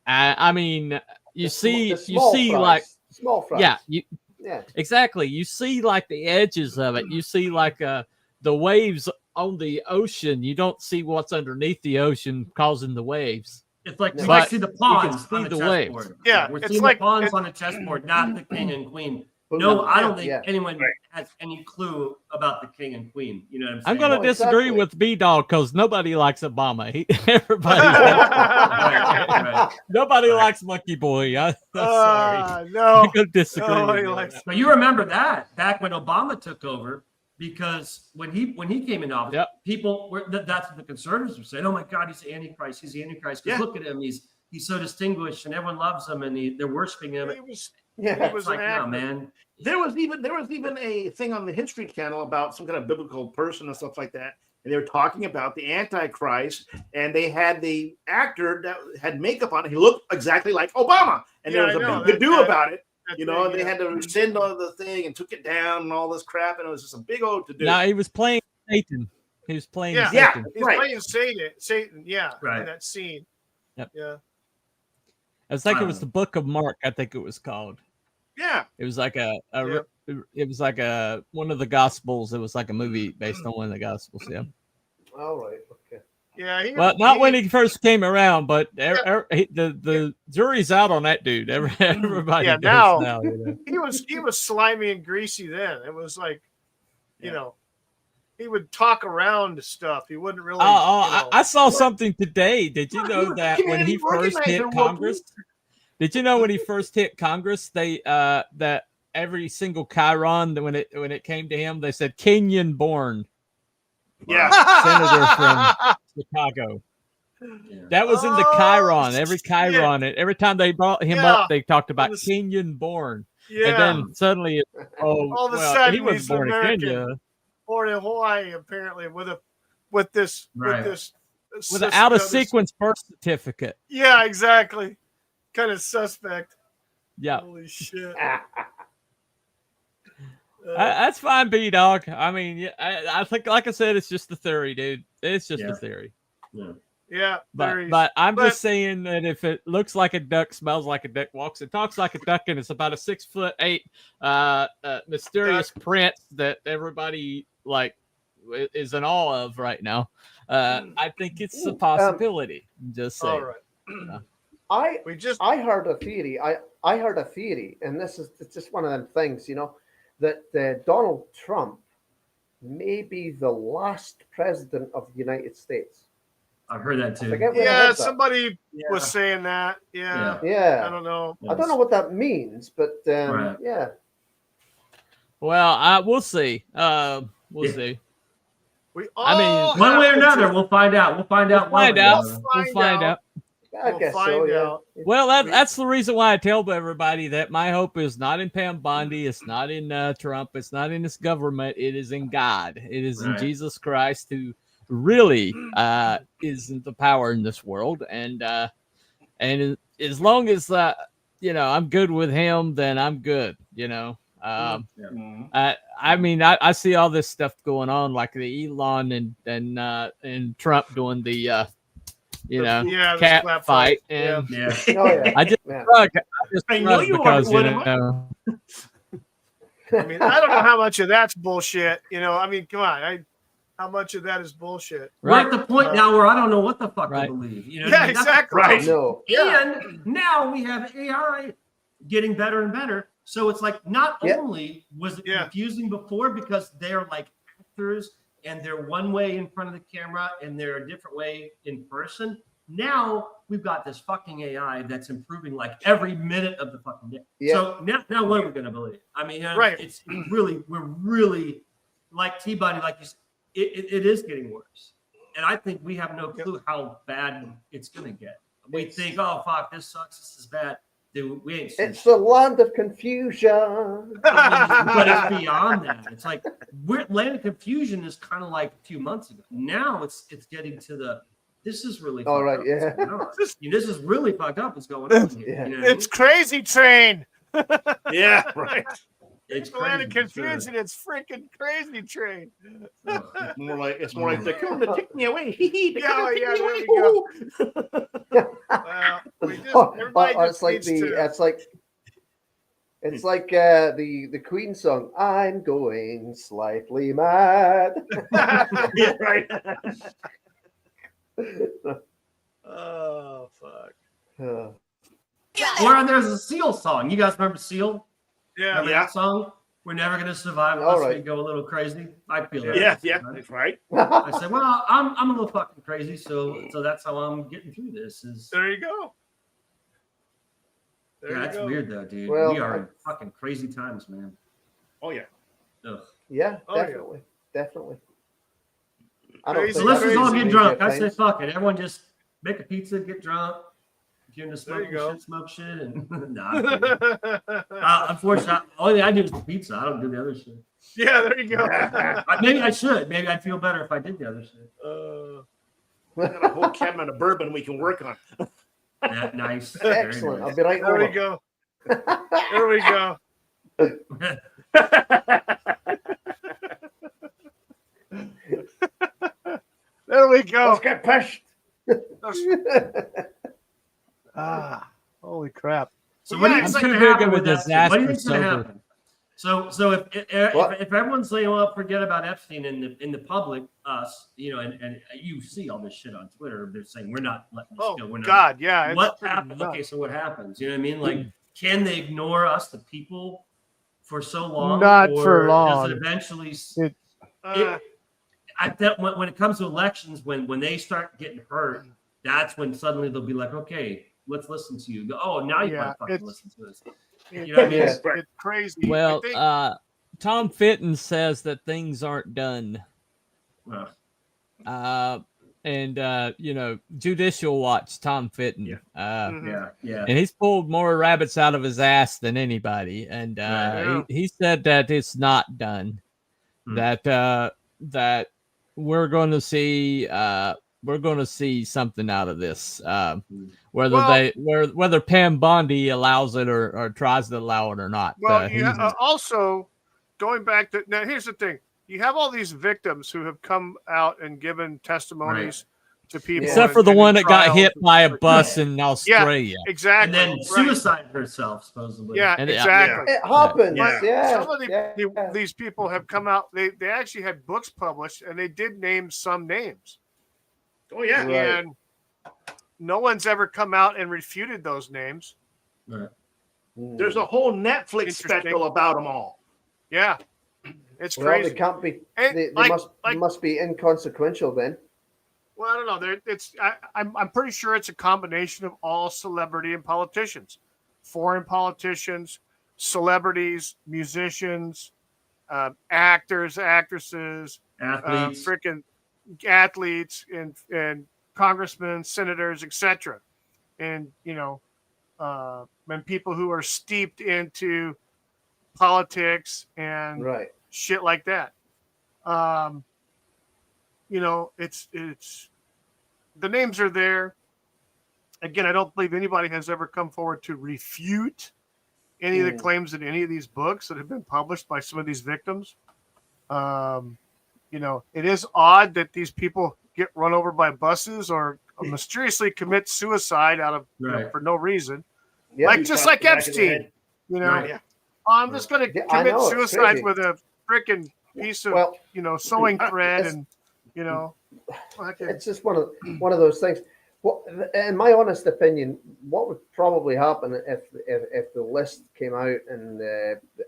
I mean, you see fries. like Small fries. yeah, exactly. You see like the edges of it. You see like the waves on the ocean. You don't see what's underneath the ocean causing the waves. It's like we But see the you pawns can on see the the waves. chessboard. Yeah, We're it's seeing like- the pawns on the chessboard, not the king and queen. No, I don't think anyone has any clue about the king and queen. You know what I'm saying? I'm going to Oh, disagree exactly. with B-Dog because nobody likes Obama. Everybody, Right. nobody likes Monkey Boy. I'm sorry. No. I'm going to disagree. No, with he you on likes- that. But you remember that back when Obama took over, because when he came in office, Yep. people were that's what the conservatives were saying. Oh my God, he's the Antichrist. He's the Antichrist. Because Yeah. look at him. He's so distinguished, and everyone loves him, and they're worshiping him. He was, Yeah. he was It's like, an no, actor. man. There was even a thing on the History Channel about some kind of biblical person and stuff like that. And they were talking about the Antichrist, and they had the actor that had makeup on. He looked exactly like Obama, and Yeah, there was I a know. big to do That- about it. that You know, thing, and they had to rescind all the thing and took it down and all this crap, and it was just a big old to do. No, he was playing Satan. He was playing Yeah. Satan. He's Right. playing Satan, yeah, Right. in that scene. Yep. Yeah. I think it was the Book of Mark. I think it was called. Yeah. It was like it was like one of the Gospels. It was like a movie based on one of the Gospels. Yeah. All right. Okay. Yeah. Well, not when he first came around, but the jury's out on that dude. Everybody Yeah, does now- you know. he was slimy and greasy then. It was like, you know, he would talk around stuff. He wouldn't really. I saw something today. Did you know was that when he community first organizer, hit Whoopi. Congress? Did you know when he first hit Congress, they that every single Chiron when it came to him, they said Kenyan born Yeah. senator from Chicago. That was in the Oh, Chiron. Every shit. Chiron, every time they brought him Yeah. up, they talked about It was- Kenyan born. Yeah. And then suddenly, All of a well, sudden he was he's born in American. Kenya Born in Hawaii, apparently, with this Right. with an out of sequence birth certificate. Yeah, exactly. Kind of suspect. Yeah. Holy shit. That's fine, B Dog. I mean, yeah, I think, like I said, it's just a theory, dude. It's just a theory. Yeah, But I'm just saying that if it looks like a duck, smells like a duck, walks and talks like a duck, and it's about a 6'8" mysterious prince that everybody like is in awe of right now, I think it's a possibility. I'm just saying. all right. I heard a theory. I heard a theory, and it's just one of them things, you know, that Donald Trump may be the last president of the United States. I've heard that too. I forget when I Yeah, heard that. somebody was saying that. Yeah. I Yeah, don't know. I don't know what that means, but Right. yeah. Well, we'll see. We'll see. We I mean, all One way or have another, to- we'll find out. We'll find out. We'll find one way or out. another. We'll find out. I We'll guess so. find Yeah. out. Well, that's the reason why I tell everybody that my hope is not in Pam Bondi, it's not in Trump, it's not in this government. It is in God. It is in Right. Jesus Christ, who really is the power in this world. And as long as I'm good with him, then I'm good. I mean, I see all this stuff going on, like the Elon and Trump doing the the cat slap fight. Yeah. And Yeah. Oh yeah. I just Yeah. I know you because are, I mean, I don't know how much of that's bullshit. I mean, come on. How much of that is bullshit? We're at the point now where I don't know what the fuck to Right. believe. You know what I Yeah, mean? That's the exactly. problem. No. And now we have AI getting better and better. So it's like not only was it confusing before because they're like actors and they're one way in front of the camera and they're a different way in person. Now we've got this fucking AI that's improving like every minute of the fucking day. Yeah. So now what are we going to believe? I mean, Right. it's really, we're really like T-Body, like you said, it is getting worse. And I think we have no clue how bad it's going to get. We think, oh, fuck, this sucks. This is bad. Dude, we ain't seen It's the land of confusion. but it's beyond that. It's like land of confusion is kind of like a few months ago. Now it's getting to this is really All right, fucked up. yeah. This is really fucked up what's going on here. Yeah. You know what I It's Crazy Train. Yeah, right. It's The land of crazy, for confusion. sure. It's freaking Crazy Train. It's more like they're coming to take me away. They're coming to take me away. There we go. Well, everybody It's just like needs to. it's like the Queen song. I'm going slightly mad. Yeah, right. Oh fuck. Or there's a Seal song. You guys remember Seal? Yeah. Remember that song? We're never gonna survive All unless we right. go a little crazy. I feel that. Yeah, that's right. I said, well, I'm a little fucking crazy, so that's how I'm getting through this. Is There you go. There you that's go. weird though, dude. Well, we are in fucking crazy times, man. Oh yeah. Ugh. Yeah, Oh, yeah. definitely. I don't Crazy, So think let's that's just all crazy get major drunk. I say times. fuck it. Everyone just make a pizza, get drunk. If you're into There you smoking go. shit, smoke shit, and nah. I'm kidding. Unfortunately, only thing I do is the pizza. I don't do the other shit. Yeah, there you go. Maybe I should. Maybe I'd feel better if I did the other shit. We got a whole cabinet of bourbon we can work on. Yeah, nice. Very Excellent. nice. I'll be right There over. we go. There we go. There we go. Let's get pushed. Holy crap. So what do you Yeah, think's it's going to too big happen of a with Epstein? What do you disaster think's going to sober. happen? So if everyone's saying, well, forget about Epstein in the public, us, and you see all this shit on Twitter, they're saying we're not letting this Oh go. We're not. God, yeah. it's What pretty happens? nuts. Okay, so what happens? You know what I mean? Like, can they ignore us, the people, for so long? Not or for long. Does it eventually? Uh, I bet when it comes to elections, when they start getting hurt, that's when suddenly they'll be like, okay, let's listen to you. Oh, now you Yeah, want to fucking it's- listen to us. it- You know what I mean? it's, it's crazy. Well, I think, Tom Fitton says that things aren't done. Well, And Judicial Watch, Tom Fitton. mhm. yeah. And he's pulled more rabbits out of his ass than anybody. And Yeah. he said that it's not done. Hmm. That we're going to see something out of this. Whether Pam Bondi allows it or tries to allow it or not. Well, also going back to now, here's the thing: you have all these victims who have come out and given testimonies to people, except for the and one in that got trials hit and by a stuff. bus in Australia. Exactly, And then right. suicide herself, supposedly. Yeah, And exactly. It happens. Yeah. Yeah. Some of these people have come out. They actually had books published, and they did name some names, Oh yeah. Right. and no one's ever come out and refuted those names. Right. There's a whole Netflix Interesting. special about them all. Yeah, it's Well, crazy. they can't be. And They like- must be inconsequential then. Well, I don't know. I'm pretty sure it's a combination of all celebrity and politicians, foreign politicians, celebrities, musicians, actors, actresses, Athletes. freaking athletes, and congressmen, senators, etc. And and people who are steeped into politics and Right. shit like that. It's the names are there. Again, I don't believe anybody has ever come forward to refute any of the claims in any of these books that have been published by some of these victims. It is odd that these people get run over by buses or mysteriously commit suicide out of for no reason, Yeah. like just like Epstein. You know, Right. I'm just going to Yeah, I commit know, it's suicide crazy. with a freaking piece of Well, sewing thread, it's- and fucking- it's just one of those things. What, in my honest opinion, what would probably happen if the list came out and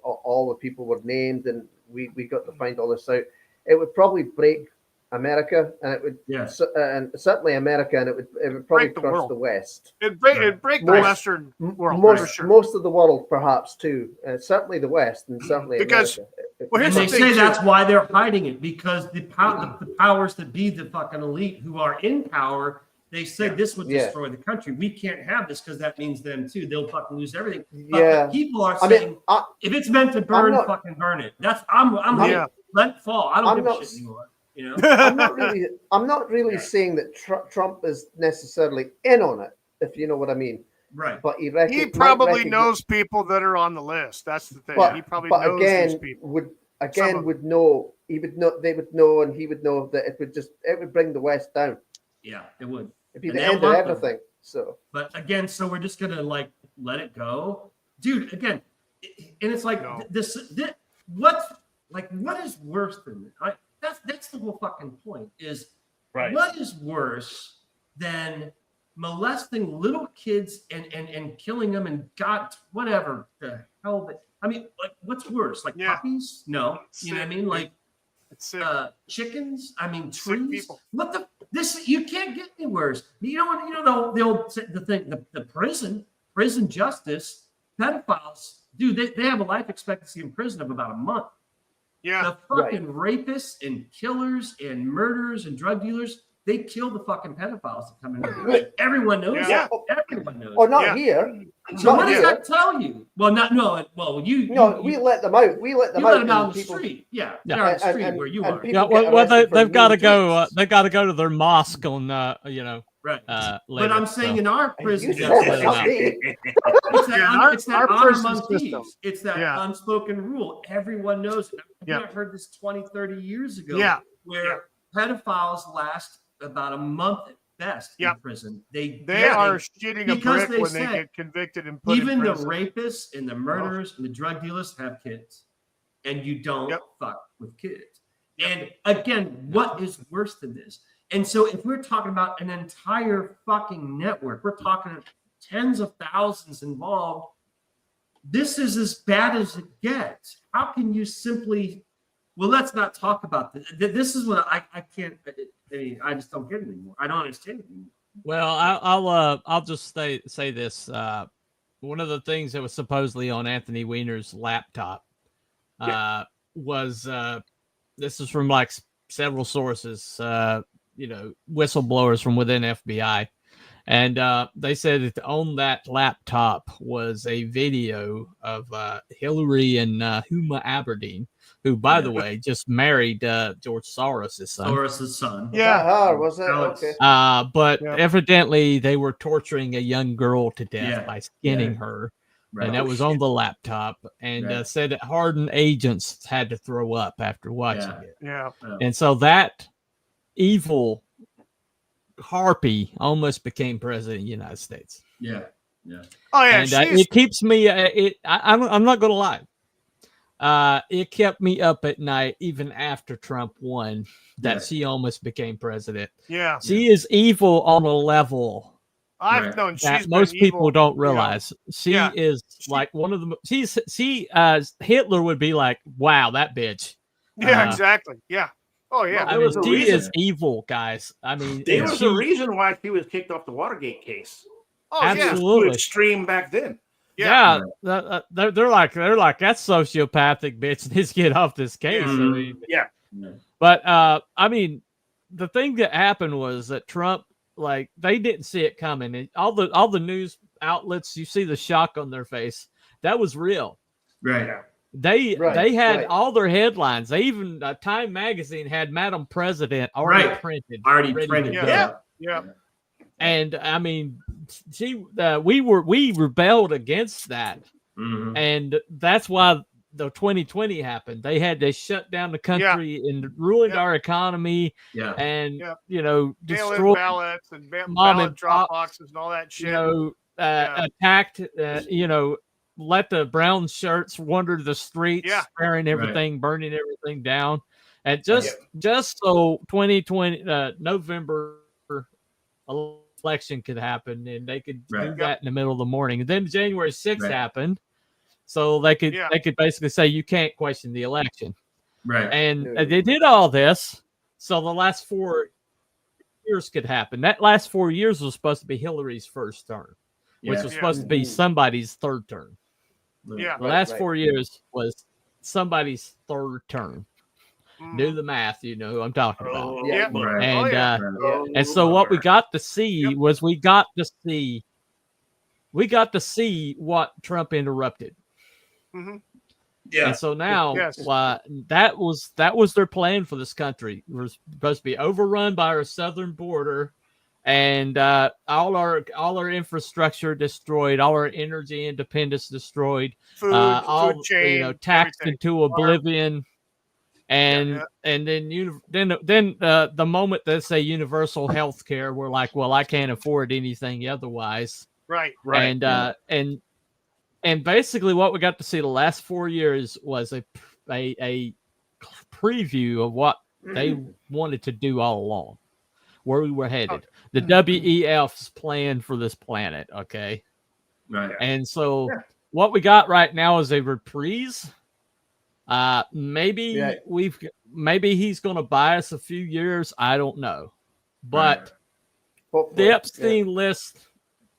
all the people were named and we got to find all this out, it would probably break America, and it would and certainly America, and it would probably Break the crush world. the West. it'd break the Most- Western world for Most sure. most of the world, perhaps too. Certainly the West, and certainly Because- America. Well, And here's they the thing, say too. that's why they're hiding it, because the powers that be, the fucking elite who are in power, they said this would Yeah. destroy the country. We can't have this because that means them too. They'll fucking lose everything. But Yeah. the people are I saying, mean, if it's meant to burn, not- fucking burn it. That's I'm Yeah. let it fall. I don't I'm give not- a shit anymore. You know? I'm not really saying that Trump is necessarily in on it, if you know what I mean. Right. But he He probably knows people that are on the list. That's the thing. He probably knows again, these people. Again, would know. He would know. They would know, and he would know that it would bring the West down. Yeah, it would. It'd be And the they don't end of want them. everything. So, But again, so we're just gonna like let it go, dude. Again, and it's like No. this. What is worse than this? That's the whole fucking point. Is what is worse than molesting little kids and killing them and God, whatever the hell? I mean, like, what's worse? Like puppies? No, you know what I mean? Like It's sick. chickens. I mean, Sick trees. people. What the? This you can't get any worse. You know what? You know the old the thing. The prison justice. Pedophiles, dude. They have a life expectancy in prison of about a month. Yeah. The fucking rapists and killers and murderers and drug dealers. They kill the fucking pedophiles that come in. Right. Everyone knows. Yeah. That. Everyone knows. or not Yeah. here. So not what does here. that tell you? Well, not no. Well, you. No, you, we let them out. We let them you out. let them out on and the people- street. Yeah, Yeah. they're on the street And- where you and are. people- Yeah, get well, arrested for they've got to mean go. tweets. They've got to go to their mosque on, Right. later, But I'm saying so. in our You prison said justice, that, not me. it's that, Yeah, it's that our honor prison among system. thieves. It's that Yeah. unspoken rule. Everyone knows it. Yeah. I heard this 20, 30 years ago. Yeah. Where pedophiles last about a month at best Yeah. in prison. They They are shitting a because brick they when they say get convicted and put even in the prison. rapists and the murderers and the drug dealers have kids, and you don't Yep. fuck with kids. And again, what is worse than this? And so, if we're talking about an entire fucking network, we're talking tens of thousands involved. This is as bad as it gets. How can you simply? Well, let's not talk about this. This is what I can't. I mean, I just don't get it anymore. I don't understand it anymore. Well, I'll just say this. One of the things that was supposedly on Anthony Weiner's laptop was this is from like several sources, whistleblowers from within FBI, and they said that on that laptop was a video of Hillary and Huma Aberdeen, who, by the way, just married George Soros' son. Soros' son. Yeah. Was it? Alex. Okay. But Yeah. evidently they were torturing a young girl to death Yeah. by skinning Yeah. her. Right. And that was on the laptop, and Right. said that hardened agents had to throw up after watching Yeah. it. Yeah. And so that evil harpy almost became president of the United States. Yeah. Yeah. Oh yeah. And she's, it keeps me, I'm not going to lie. It kept me up at night, even after Trump won, that Yeah. she almost became president. yeah. She is evil on a level I've Right. known that she's most been people evil, don't you know. realize. She Yeah. is like one of the. Hitler would be like, "Wow, that bitch." Yeah. Uh, Exactly. Yeah. Oh yeah. Well, I There mean, was a she reason. is evil, guys. I mean, There and was she, a reason why she was kicked off the Watergate case. Oh It was yeah. too absolutely. extreme back then. Yeah. They're like that sociopathic bitch needs to get off this case. Yeah. I mean, Yeah. but I mean, the thing that happened was that Trump, like, they didn't see it coming. And all the news outlets, you see the shock on their face. That was real. Right. Yeah. They had right. all their headlines. They even Time Magazine had Madam President already Right. printed. Already ready to printed. go. Yeah. Yeah. And I mean, we rebelled against that. Mhm. And that's why the 2020 happened. They shut down the country and ruined our economy. Yeah. And Yep. you know, Mail-in destroyed ballots and mom ballot and drop pop, boxes and all that shit. you know, Yeah. attacked, you know, let the brown shirts wander the streets, Yeah. sparing everything, burning everything down. And just so 2020 November election could happen, and they could do that in the middle of the morning. And then January 6th happened, so they could basically say you can't question the election. Right. And they did all this, so the last 4 years could happen. That last 4 years was supposed to be Hillary's first term, which was supposed to be somebody's third term. Yeah. The last 4 years was somebody's third term. Do the math, you know who I'm talking about. Yeah. And and so what we got to see was we got to see what Trump interrupted. Mm-hmm. Yeah. And so now that was their plan for this country. It was supposed to be overrun by our southern border, and all our infrastructure destroyed, all our energy independence destroyed, food chain, you know, taxed into oblivion. And then the moment they say universal health care, we're like, well, I can't afford anything otherwise. Right. And basically what we got to see the last 4 years was a preview of what they wanted to do all along, where we were headed. The WEF's plan for this planet, okay? Right. And so what we got right now is a reprise. Maybe he's going to buy us a few years. I don't know, but the Epstein list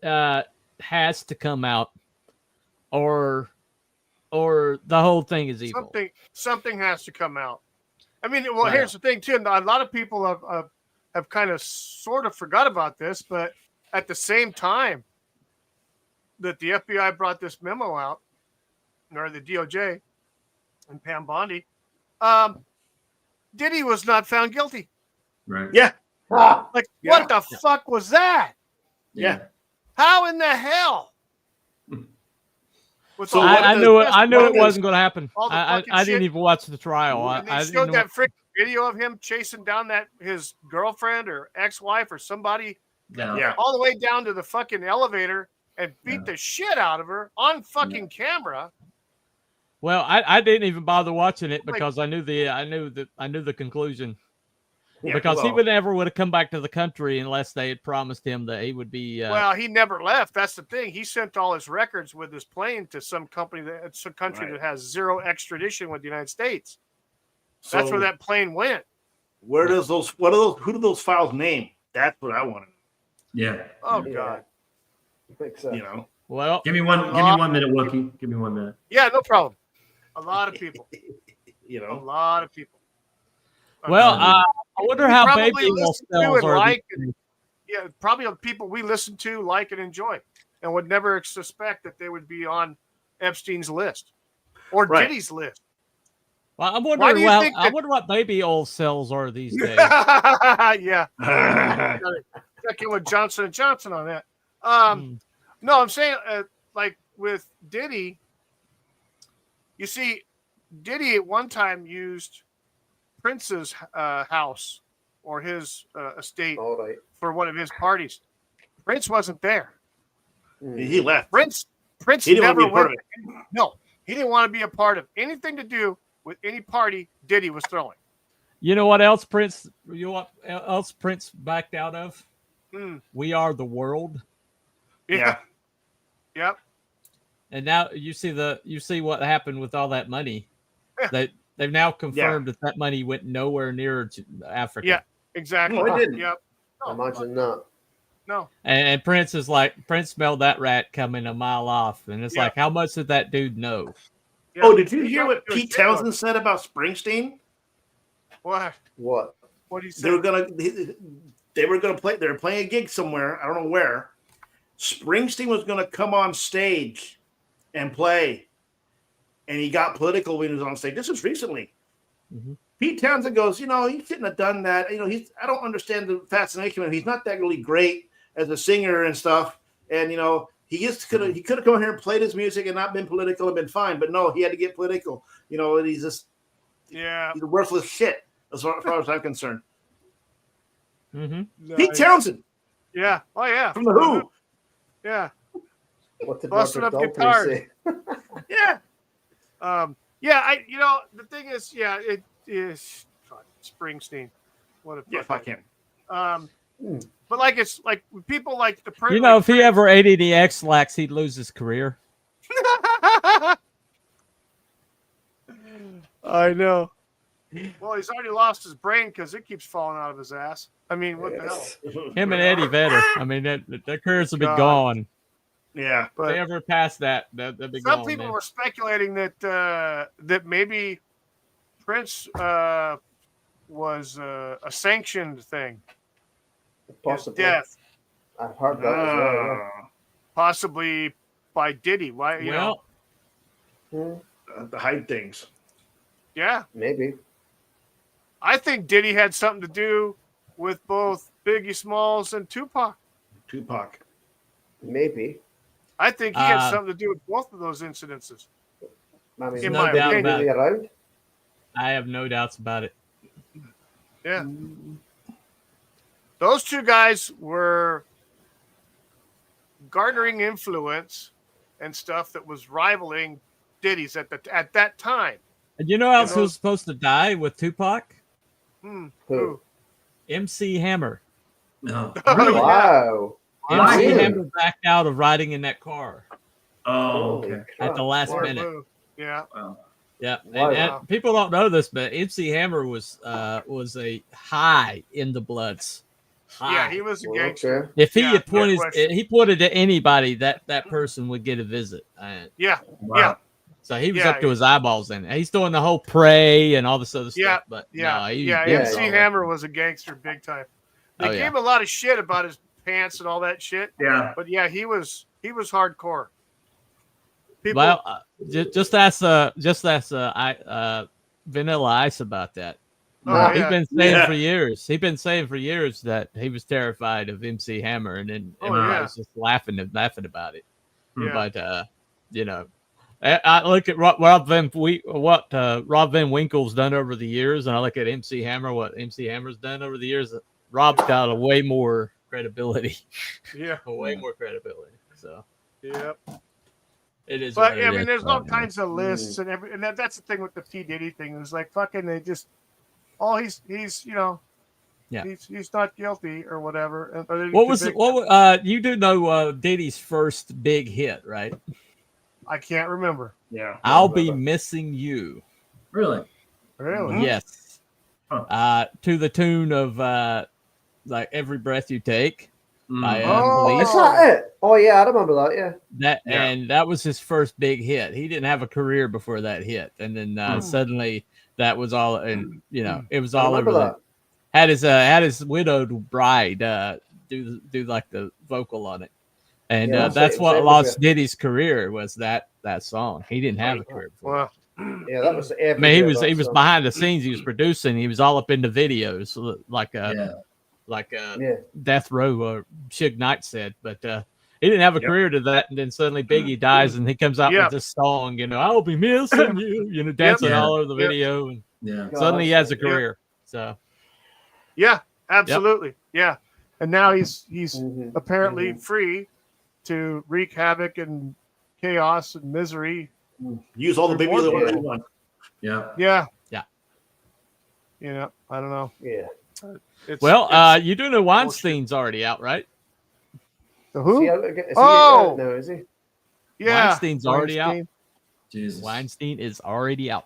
has to come out, or the whole thing is evil. Something has to come out. I mean, well, here's the thing too. A lot of people have kind of sort of forgot about this, but at the same time that the FBI brought this memo out, or the DOJ. And Pam Bondi, Diddy was not found guilty. Right. Yeah. Like, what the fuck was that? Yeah. How in the hell? So I knew it wasn't going to happen. I didn't even watch the trial. And they showed that freaking video of him chasing down his girlfriend or ex-wife or somebody, all the way down to the fucking elevator and beat the shit out of her on fucking camera. Well, I didn't even bother watching it because I knew the conclusion. Yeah, because he would never would have come back to the country unless they had promised him that he would be. Well, he never left. That's the thing. He sent all his records with his plane to some country that has zero extradition with the United States. So that's where that plane went. Who do those files name? That's what I want to know. Yeah. Oh God. I think so. You know. Well, give me 1 minute, Wookie. Give me 1 minute. Yeah, no problem. A lot of people. You know, a lot of people. Well, I wonder how baby cells are. Probably people we listen to, like, and enjoy, and would never suspect that they would be on Epstein's list or Diddy's list. Well, I'm wondering. I wonder what baby oil cells are these days. Yeah, check in with Johnson & Johnson on that. No, I'm saying like with Diddy. You see, Diddy at one time used Prince's house or his estate for one of his parties. Prince wasn't there. He left. Prince never went. No, he didn't want to be a part of anything to do with any party Diddy was throwing. You know what else Prince? Prince backed out of? We Are the World. Yeah. Yep. And now you see what happened with all that money. They've now confirmed that money went nowhere near Africa. Yeah, exactly. No, it didn't. Yep. Imagine that. No. And Prince is like, Prince smelled that rat coming a mile off, and it's like, how much did that dude know? Yeah. Oh, did you hear what Pete Townsend said about Springsteen? What? What? What did he say? They were playing a gig somewhere. I don't know where. Springsteen was going to come on stage and play, and he got political when he was on stage. This was recently. Mm-hmm. Pete Townsend goes, he shouldn't have done that. I don't understand the fascination with him. He's not that really great as a singer and stuff. And He could have come here and played his music and not been political and been fine, but no, he had to get political. You know, he's a worthless shit as far as I'm concerned. Mm-hmm. Pete Townsend. Yeah. Oh yeah. From the Who. Yeah. What did Busting Robert up Daltrey guitars. say? Yeah. The thing is, it is Springsteen. What a Fuck him. But like it's like people like the You know, if he ever ate any X-Lax, he'd lose his career. I know. Well, he's already lost his brain because it keeps falling out of his ass. I mean, what the hell? Him and Eddie Vedder. I mean, their careers will be God. gone. Yeah, If But they ever pass that, they'll be some gone. people man. were speculating that maybe Prince was a sanctioned thing. His Possibly. death, I've heard that as well. Yeah. possibly by Diddy. Why? You know? The hide things. Yeah. Maybe. I think Diddy had something to do with both Biggie Smalls and Tupac. Maybe. I think he had something to do with both of those incidences. I mean, In no my doubt opinion. about really it. around. I have no doubts about it. Yeah. Those two guys were garnering influence and stuff that was rivaling Diddy's at that time. And you know who else those- was supposed to die with Tupac? Who? MC Hammer. No. Oh, Really? yeah. Wow. Why? MC Really? Hammer backed out of riding in that car Oh, Holy okay. crap. at the last Smart minute. move. Yeah. Wow. Yeah, Wow. and people don't know this, but MC Hammer was a high in the Bloods. High. Yeah, he was a Well, gangster. okay. If he Yeah, had no pointed, question. he pointed to anybody, that person would get a visit. Yeah. Wow. So he was Yeah, up to his eyeballs in it. He's doing the whole pray and all this other Yeah, stuff. But Yeah. no, he Yeah. was MC all Hammer was a gangster big time. They Oh, gave yeah. him a lot of shit about his pants and all that shit. Yeah. But yeah, he was hardcore. People, Well, just ask Vanilla Ice about that. oh, He's yeah. been saying Yeah. for years. He's been saying for years that he was terrified of MC Hammer, and then Oh, everybody yeah. was just laughing about it. Yeah. But you know, I look at Rob Van Winkle's done over the years, and I look at MC Hammer, what MC Hammer's done over the years. Rob's got a way more credibility, Yeah. way more credibility. So Yep. it is. But what I it mean, is. there's all kinds of lists and that's the thing with the P Diddy thing. It was like fucking they just he's you know Yeah. he's not guilty or whatever. What was you do know Diddy's first big hit, right? I can't remember. Yeah. I'll be missing you. Really? Really? Yes. To the tune of like Every Breath You Take by Police. Is that it? Oh yeah, I remember that. Yeah. And that was his first big hit. He didn't have a career before that hit, and then suddenly that was all, and you know, it was I all remember over. Had his widowed bride do like the vocal on it, and Yeah, that's same- what same lost with Diddy's career was that song. He didn't have a career before. Well, Yeah, that was. I mean, he was behind the scenes. He was producing. He was all up in the videos, like Death Row or Suge Knight said. But he didn't have a career to that. And then suddenly Biggie dies, and he comes out with this song. You know, I'll be missing you. You know, dancing all over the video, and suddenly he has a career. So yeah, absolutely. Yeah, and now he's apparently Mhm. free to wreak havoc and chaos and misery. Use all the babies that Yeah. you want. Yeah. Yeah. Yeah. You know, I don't know. Yeah. It's you do know Weinstein's already out, right? the who? Is Oh! he, no, is he? Yeah, Weinstein's already out. Weinstein. Jesus. Weinstein is already out.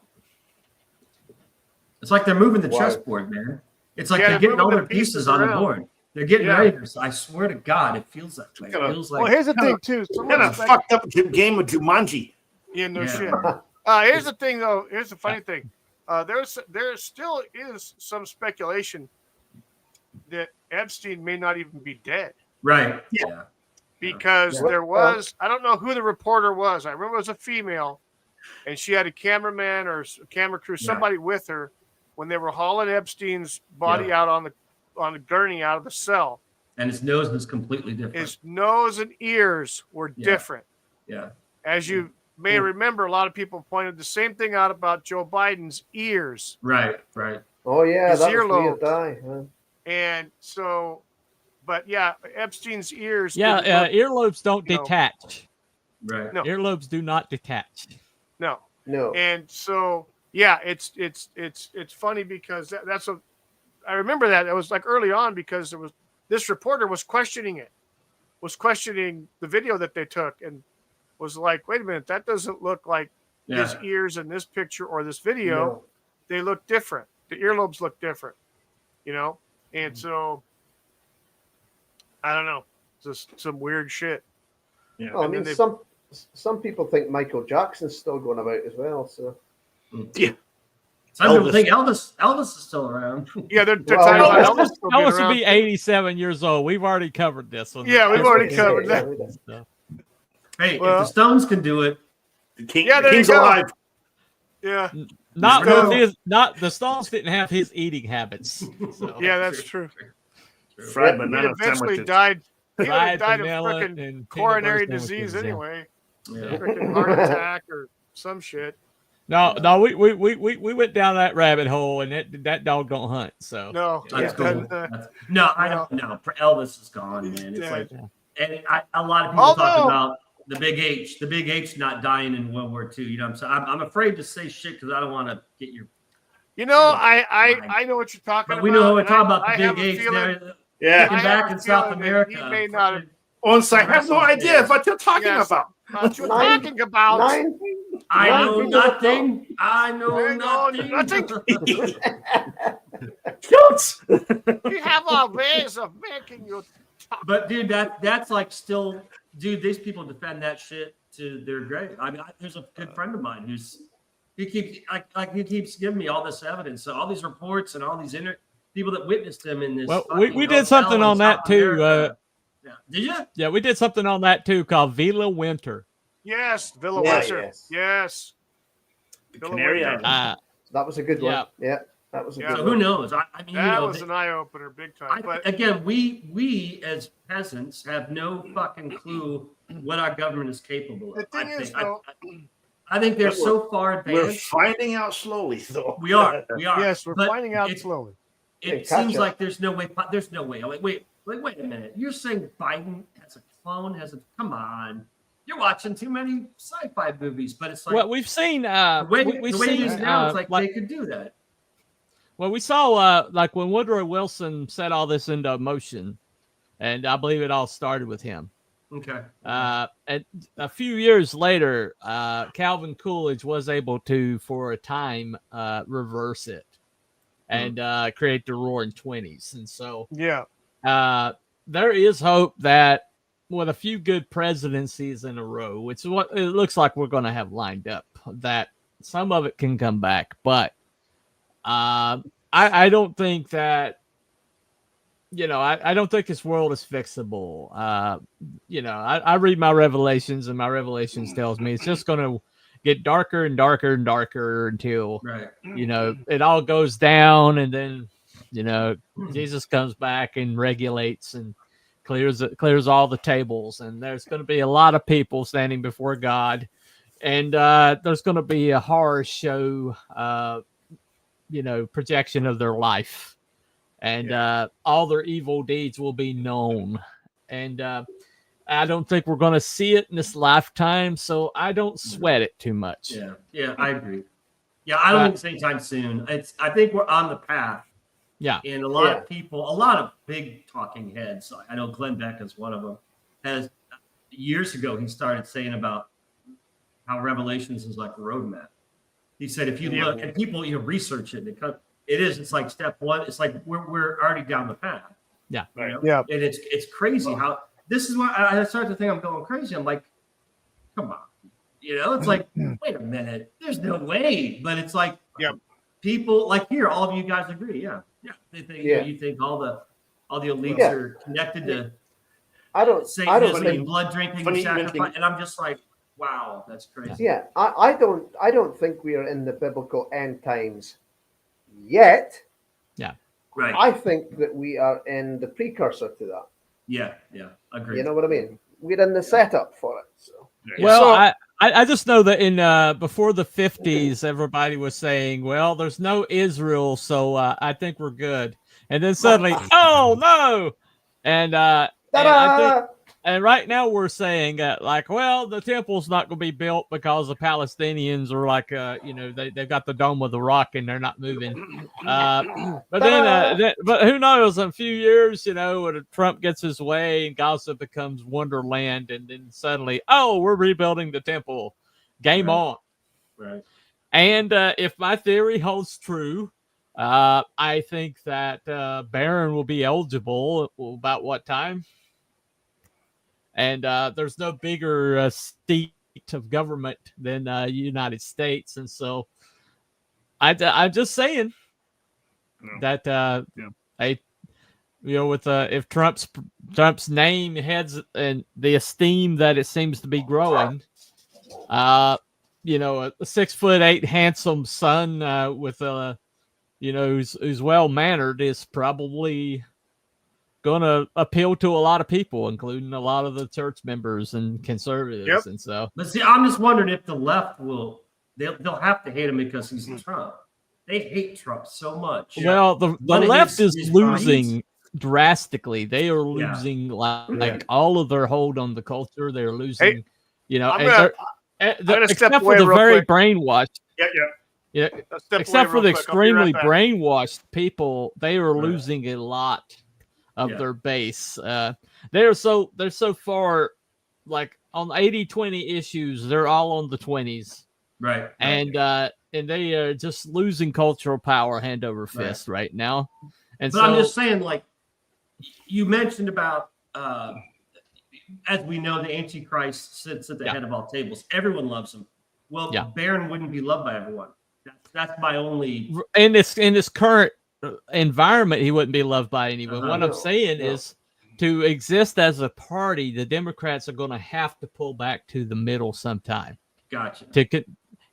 It's like they're moving the Wow. chessboard, man. It's like Yeah, they're they're getting all moving their the pieces pieces on the around. board. They're getting Yeah. ready. I swear to God, it feels that way. It Kinda- feels like Well, here's the thing too. Kind of fucked up game with Jumanji. Yeah, no Yeah. shit. Here's the thing, though. Here's the funny thing. There still is some speculation that Epstein may not even be dead right. Yeah. because Yeah. there was, I don't know who the reporter was. I remember it was a female, and she had a cameraman or a camera crew, somebody with her when they were hauling Epstein's body out on the gurney out of the cell. And his nose was completely different. His nose and ears were different. Yeah. As you may remember, a lot of people pointed the same thing out about Joe Biden's ears. Right. Oh yeah, His that was earlobes. weird. Huh? And so, but yeah, Epstein's ears. Yeah, didn't look- earlobes don't you know, detach. Right. No. Earlobes do not detach. no. No. And so, yeah, it's funny because that's what I remember. That it was like early on because there was this reporter was questioning the video that they took and was like, wait a minute, that doesn't look like his ears in this picture or this video. No. They look different. The earlobes look different, and so I don't know, just some weird shit. Yeah. Well, I And mean, then some people think Michael Jackson's still going about as well. So Yeah. Some people Elvis. think Elvis is still around. Yeah, they're Well, talking about Elvis- Elvis still being Elvis will around. be 87 years old. We've already covered this one. Yeah, we've already covered that. Yeah. Hey, Well- if the Stones can do it, The king, Yeah, the there you king's go. alive. Yeah, Not Never with know. his, not the Stones didn't have his eating habits. So. yeah, that's true. Fried He banana eventually sandwiches. died. He would have Fried died of vanilla freaking and peanut coronary butter disease sandwiches, yeah. anyway. Yeah. Freaking heart attack or some shit. No, we went down that rabbit hole, and that dog don't hunt. So No, That's yeah, cool. and, No, I don't know. Elvis is gone, man. It's dead. like, and a lot of people talk Although- about the big H. The big H not dying in World War II. You know what I'm saying? I'm afraid to say shit because I don't want to get your. I know what you're talking But about. we know we're and talking about I the have big a H feeling- there. Yeah. Kicking I have back a in South feeling that America. he may not have- On site, I have no idea what you're talking Yes. about. What you Nine- talking about? I Nine know people nothing. I know I know nothing. Don't. We have our ways of making you. But dude, that's like still, dude. These people defend that shit to their grave. I mean, there's a good friend of mine he keeps giving me all this evidence, so all these reports and all these people that witnessed him in this. Well, fucking we did hotel something in on that South too. America. Yeah. Did you? Yeah, we did something on that too called Villa Winter. Yes, Villa Yeah, Winter. yes. Yes. The Villa Canary Winter. Islands. That was a good one. Yeah, that was a Yeah. good So one. who knows? I mean, That was an eye opener, big time. But again, we as peasants have no fucking clue what our government is capable of. The thing is, though- I think they're so far We're advanced. finding out slowly, though. We are. yes, we're But finding out it's- slowly. It Catch seems up. like there's no way. There's no way. I'm like, wait a minute. You're saying Biden has a clone? Come on. You're watching too many sci-fi movies. But it's like Well, we've seen the way, we've the way seen it is now. It's like they could do that. well, we saw like when Woodrow Wilson set all this into motion, and I believe it all started with him. Okay. And a few years later, Calvin Coolidge was able to, for a time, reverse it and create the Roaring Twenties. And so Yeah. there is hope that with a few good presidencies in a row, which is what it looks like we're going to have lined up, that some of it can come back. But I don't think that, I don't think this world is fixable. I read my Revelations, and my Revelations tells me it's just going to get darker and darker and darker until, Right. it all goes down, and then, Jesus comes back and regulates and clears all the tables, and there's going to be a lot of people standing before God, and there's going to be a horror show, projection of their life. And all their evil deeds will be known. And I don't think we're going to see it in this lifetime, so I don't sweat it too much. Yeah, I agree. Yeah, I don't think it's anytime soon. I think we're on the path. Yeah. And a lot of people, a lot of big talking heads, I know Glenn Beck is one of them, has years ago he started saying about how Revelations is like a roadmap. He said if you look, and people research it, it's like step one. It's like we're already down the path. Yeah. Right. Yeah. And it's crazy how this is why I started to think I'm going crazy. I'm like, come on. It's like, wait a minute. There's no way. But it's like, people like here, all of you guys agree. Yeah. They think you think all the elites are connected to I don't Satanism think and blood drinking and sacrifice. And I'm just like, wow, that's crazy. Yeah, I don't think we are in the biblical end times yet. Right. I think that we are in the precursor to that. Yeah, agreed. You know what I mean? We're in the setup for it. So. Well, So- I just know that in before the 50s, everybody was saying, well, there's no Israel, so I think we're good. And then suddenly, oh no! And I think, and right now we're saying like, well, the temple's not going to be built because the Palestinians are like, they've got the Dome of the Rock and they're not moving. But then, but who knows? In a few years, when Trump gets his way and Gaza becomes Wonderland, and then suddenly, oh, we're rebuilding the temple. Game on. Right. And if my theory holds true, I think that Barron will be eligible about what time? And there's no bigger seat of government than United States, and so I'm just saying that if Trump's name heads and the esteem that it seems to be growing, a 6'8" handsome son with who's well mannered is probably going to appeal to a lot of people, including a lot of the church members and conservatives. Yep. And so, but see, I'm just wondering if the left they'll have to hate him because he's Trump. They hate Trump so much. well, the left is losing drastically. They are losing like all of their hold on the culture. They're losing, except for the very brainwashed. Yeah. Except for the extremely brainwashed people, they are losing a lot of their base. They're so far, like on 80-20 issues, they're all on the 20s, right? And they are just losing cultural power hand over fist right now. And but I'm just saying, like you mentioned about, as we know, the Antichrist sits at the head of all tables. Everyone loves him. Well, Barron wouldn't be loved by everyone. That's my only. In this current environment, he wouldn't be loved by anyone. What I'm saying is, to exist as a party, the Democrats are going to have to pull back to the middle sometime. Gotcha.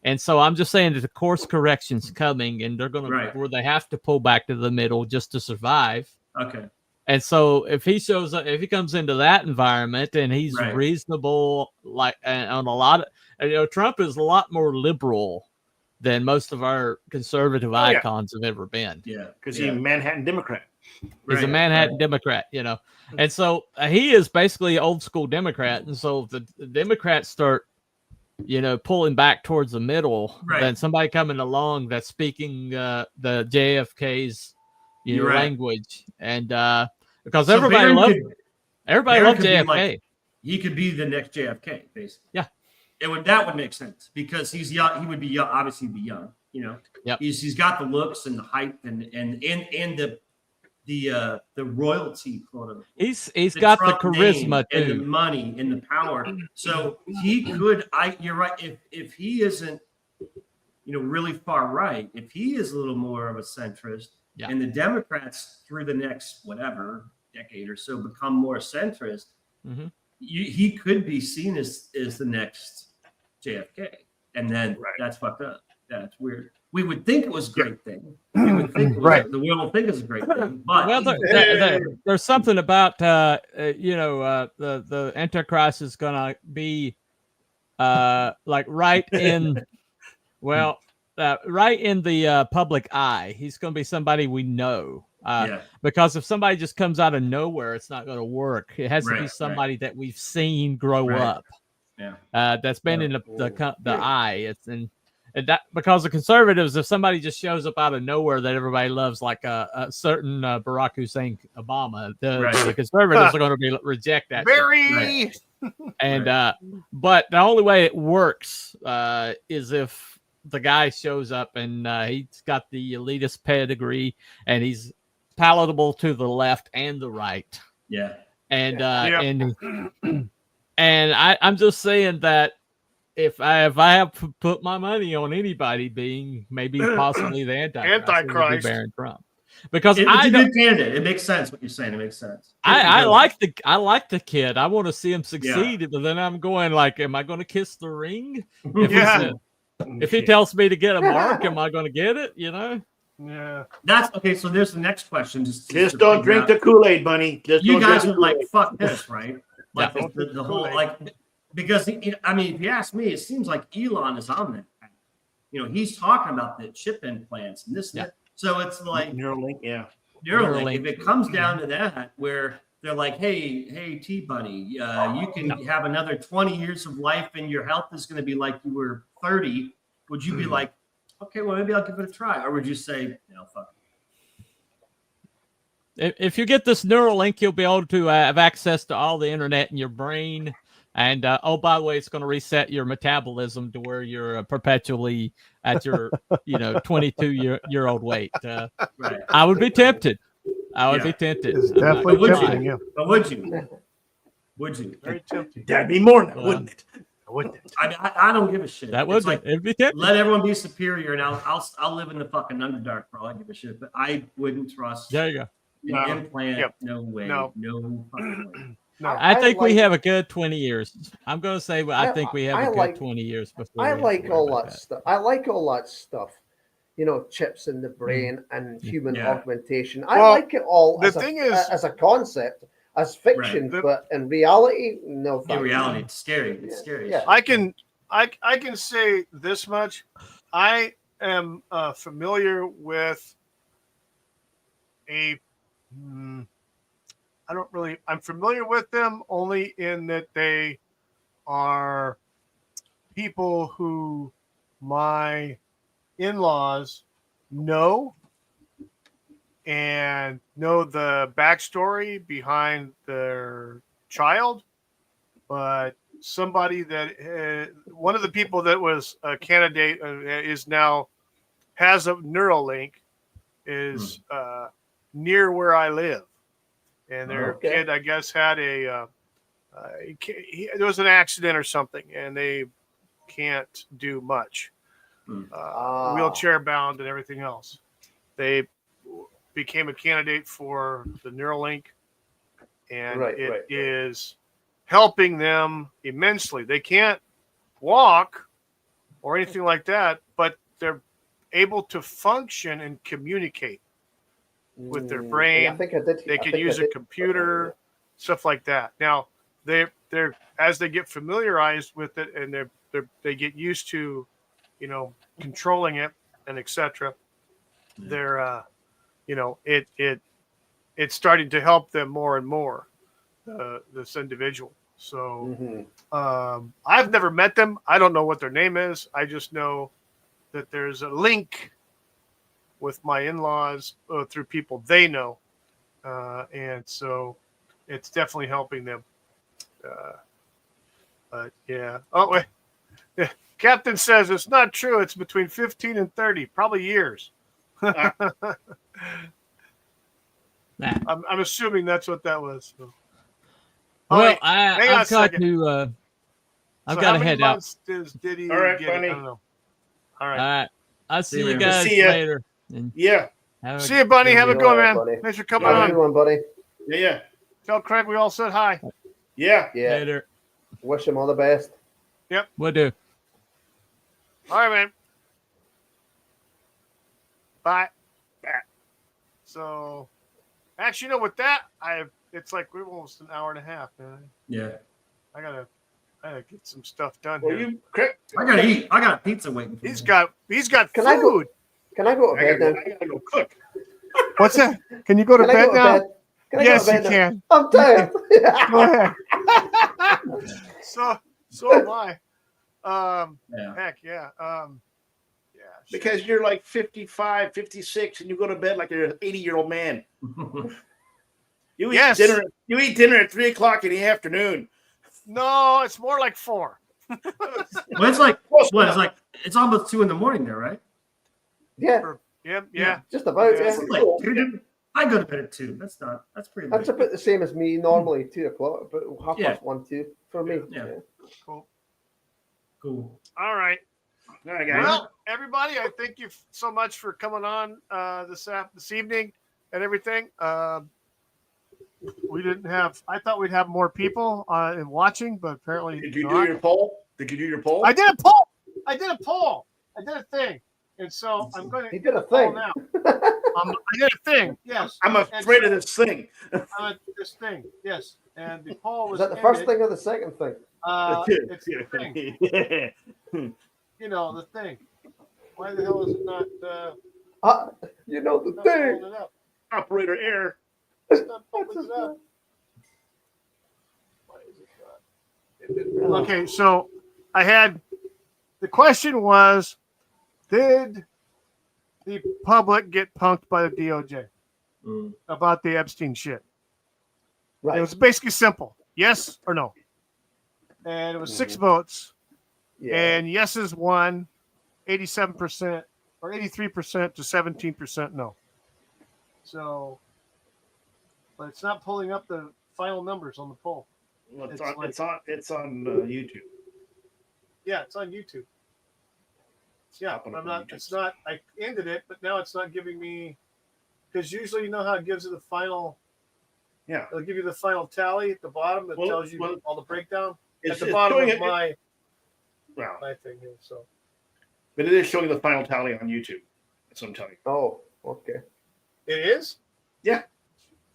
And so I'm just saying that the course correction's coming, and they're going to where they have to pull back to the middle just to survive. Okay. And so if he shows up, if he comes into that environment and he's reasonable, like on a lot of, Trump is a lot more liberal than most of our conservative icons have ever been. Yeah, because he's a Manhattan Democrat. He's a Manhattan Democrat, and so he is basically an old school Democrat. And so if the Democrats start, pulling back towards the middle, then somebody coming along that's speaking the JFK's language, and because everybody loved JFK. He could be the next JFK, basically. Yeah. That would make sense because he's young. He would be young. Obviously, he'd be young. He's got the looks and the height and the royalty. He's got the charisma too, and the money and the power. So he could. You're right. If he isn't, really far right, if he is a little more of a centrist, and the Democrats through the next decade or so become more centrist, he could be seen as the next JFK, and then that's fucked up. That's weird. We would think it was a great thing. We would think the world would think it's a great thing. But there's something about the Antichrist is gonna be like right in the public eye. He's gonna be somebody we know. Because if somebody just comes out of nowhere, it's not going to work. It has to be somebody that we've seen grow up. That's been in the eye. And that because the conservatives, if somebody just shows up out of nowhere that everybody loves, like a certain Barack Hussein Obama, the conservatives are going to reject that. But the only way it works is if the guy shows up and he's got the elitist pedigree and he's palatable to the left and the right. And I'm just saying that if I have to put my money on anybody being maybe possibly the Antichrist, Barron Trump, because it's a good candidate. It makes sense what you're saying. It makes sense. I like the kid. I want to see him succeed, but then I'm going like, am I going to kiss the ring? If he tells me to get a mark, am I going to get it? Yeah. That's okay. So there's the next question. Just to don't figure drink out. the Kool-Aid, bunny. Just You don't guys drink would the like Kool-Aid. fuck this, right? Like Yeah. the whole like because I mean, if you ask me, it seems like Elon is on that. You know, he's talking about the chip implants and this. And that. So it's like Neuralink, yeah. Neuralink. If it comes down to that, where they're like, hey, T-Bunny, you can have another 20 years of life and your health is going to be like you were 30. Would you be like, okay, well, maybe I'll give it a try? Or would you say, no, fuck it? If you get this Neuralink, you'll be able to have access to all the internet in your brain. And, oh, by the way, it's going to reset your metabolism to where you're perpetually at your, 22-year-old weight. Right. I would be tempted. I would be tempted. It's definitely tempting. Yeah. But would you? Would you? Very tempting. That'd be more than wouldn't it? Wouldn't it? I don't give a shit. That would It's like, it'd be tempting. let everyone be superior, and I'll live in the fucking Underdark for all I give a shit. But I wouldn't trust There you go. an implant. Yep. No way. No. No fucking way. No. I think we like- have a good 20 years. I'm going to say I think we have I a good like- 20 years before. I we have like to worry all about that stuff. I like all that stuff. You know, chips in the brain and human Yeah. augmentation. I Well, like it all the as thing a, is- as a concept, as fiction, Right. but in reality, no. In thanks. reality, it's scary. It's Yeah. scary. Yeah. I can say this much. I am familiar with I'm familiar with them only in that they are people who my in-laws know and know the backstory behind their child, but somebody that one of the people that was a candidate is now has a Neuralink is near where I live, and their Okay. kid, I guess, had there was an accident or something, and they can't do much, wheelchair bound and everything else. They became a candidate for the Neuralink, and it is helping them immensely. They can't walk or anything like that, but they're able to function and communicate with their brain. I think I did. They can use a computer, stuff like that. Now, they're as they get familiarized with it and they get used to, controlling it and etc. They're, it's starting to help them more and more. This individual. So I've never met them. I don't know what their name is. I just know that there's a link with my in-laws through people they know. And so it's definitely helping them. But yeah. Oh, wait. Yeah. Captain says it's not true. It's between 15 and 30, probably years. I'm assuming that's what that was. So. Well, right. I've got to. I've got to head out. Did he All right, get Bunny. it? I don't know. All right. All right. I'll see you you. guys See ya. later. And Yeah. See you, Bunny. Have a good one, man. Buddy. Thanks for coming Have a on. good one, buddy. Yeah. Tell Craig we all said hi. Yeah. Yeah. later. Wish him all the best. We'll do. All right, man. Bye. So, actually, with that, it's like we're almost an hour and a half, man. Yeah. I gotta get some stuff done Well, here. I gotta eat. I got a pizza waiting for me. He's got Can I go- food. Can I go to bed now? I gotta go cook. What's that? Can you go to Can I bed go to now? bed? Can I Yes, go to you bed now? can. I'm tired. Go ahead. So am I. Yeah. Heck yeah. Yeah. shit. Because you're like 55, 56, and you go to bed like you're an 80-year-old man. You eat Yes. dinner. You eat dinner at 3:00 in the afternoon. No, it's more like 4. Well, it's like it's almost 2 a.m. there, right? Yeah, Yeah. just about. Yeah. Yeah. It's like, dude, I go to bed at 2. That's pretty That's late. about the same as me normally, 2:00, but half Yeah. past 1, 2 for me. Yeah. Cool. All right. All right, guys. Well, everybody, I thank you so much for coming on this evening and everything. We didn't have. I thought we'd have more people watching, but apparently Did you not. do your poll? Did you do your poll? I did a poll. I did a thing, and so I'm going to He did a poll thing. now. I did a thing. Yes. I'm afraid of this thing. This thing. Yes. And the poll was. Is that the first ended. thing or the second thing? It's the thing. Yeah. You know, the thing. Why the hell is it not? You know the Not thing. pulling it up? Operator error. It's not pulling it up. Why is it not? Okay, so I had the question was, did the public get punked by the DOJ about the Epstein shit? Right. It was basically simple, yes or no. And it was 6 votes, Yeah. and yeses won 87% or 83% to 17% no. So, but it's not pulling up the final numbers on the poll. Well, it's It's on YouTube. Yeah, it's on YouTube. Yeah, Up on I'm the not. YouTube. It's not. I ended it, but now it's not giving me. Because usually, you know how it gives you the final. Yeah. It'll give you the final tally at the bottom that Well, tells you well, all the breakdown at It's the bottom showing of my Well, thing here. So but it is showing the final tally on YouTube. That's what I'm telling you. Oh, okay. it is.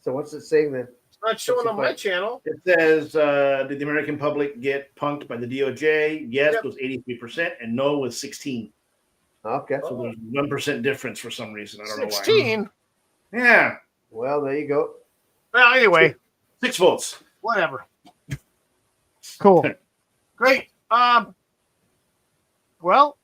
So what's it saying then? It's not showing the on my fight? channel. It says, did the American public get punked by the DOJ? Yes was 83%, and no was 16. Okay. So there's 1% difference for some reason. I don't know 16. why. Yeah. Well, there you go. Well, anyway, 6 votes. whatever. Cool. Great. Well,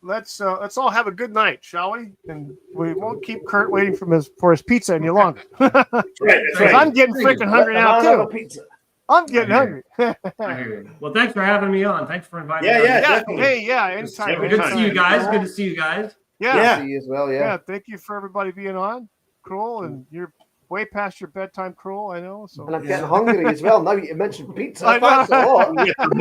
let's all have a good night, shall we? And we won't keep Kurt waiting for his pizza any longer. Right, that's Because right. I'm getting freaking hungry Let the now man have a too. pizza. I'm getting hungry. I hear you. Well, thanks for having me on. Thanks for inviting Yeah, me. yeah. Yeah. Definitely. Hey, yeah. Anytime. Good to see you anytime. guys. Good to see you guys. Yeah. Yeah. See you as well, Yeah. yeah. Thank you for everybody being on. Cool. And you're way past your bedtime, Cruel. I know. So. And I'm getting hungry as well. Now you mentioned pizza. I know. Thanks a lot. We got the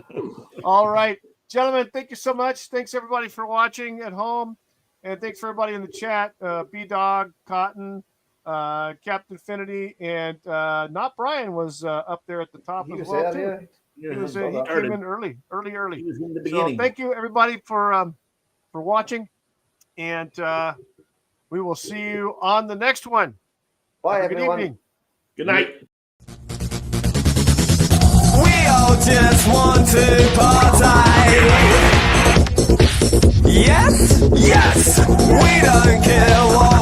munchies. All right, gentlemen. Thank you so much. Thanks everybody for watching at home, and thanks for everybody in the chat. B Dog, Cotton, Captain Infinity, and not Brian was up there at the top He as was well there, too. yeah. He was saw he that. came in early. He was in the So beginning. thank you everybody for watching, and we will see you on the next one. Bye, Have a good everyone. evening. Good night. We all just want to party. Yes, yes, we don't care what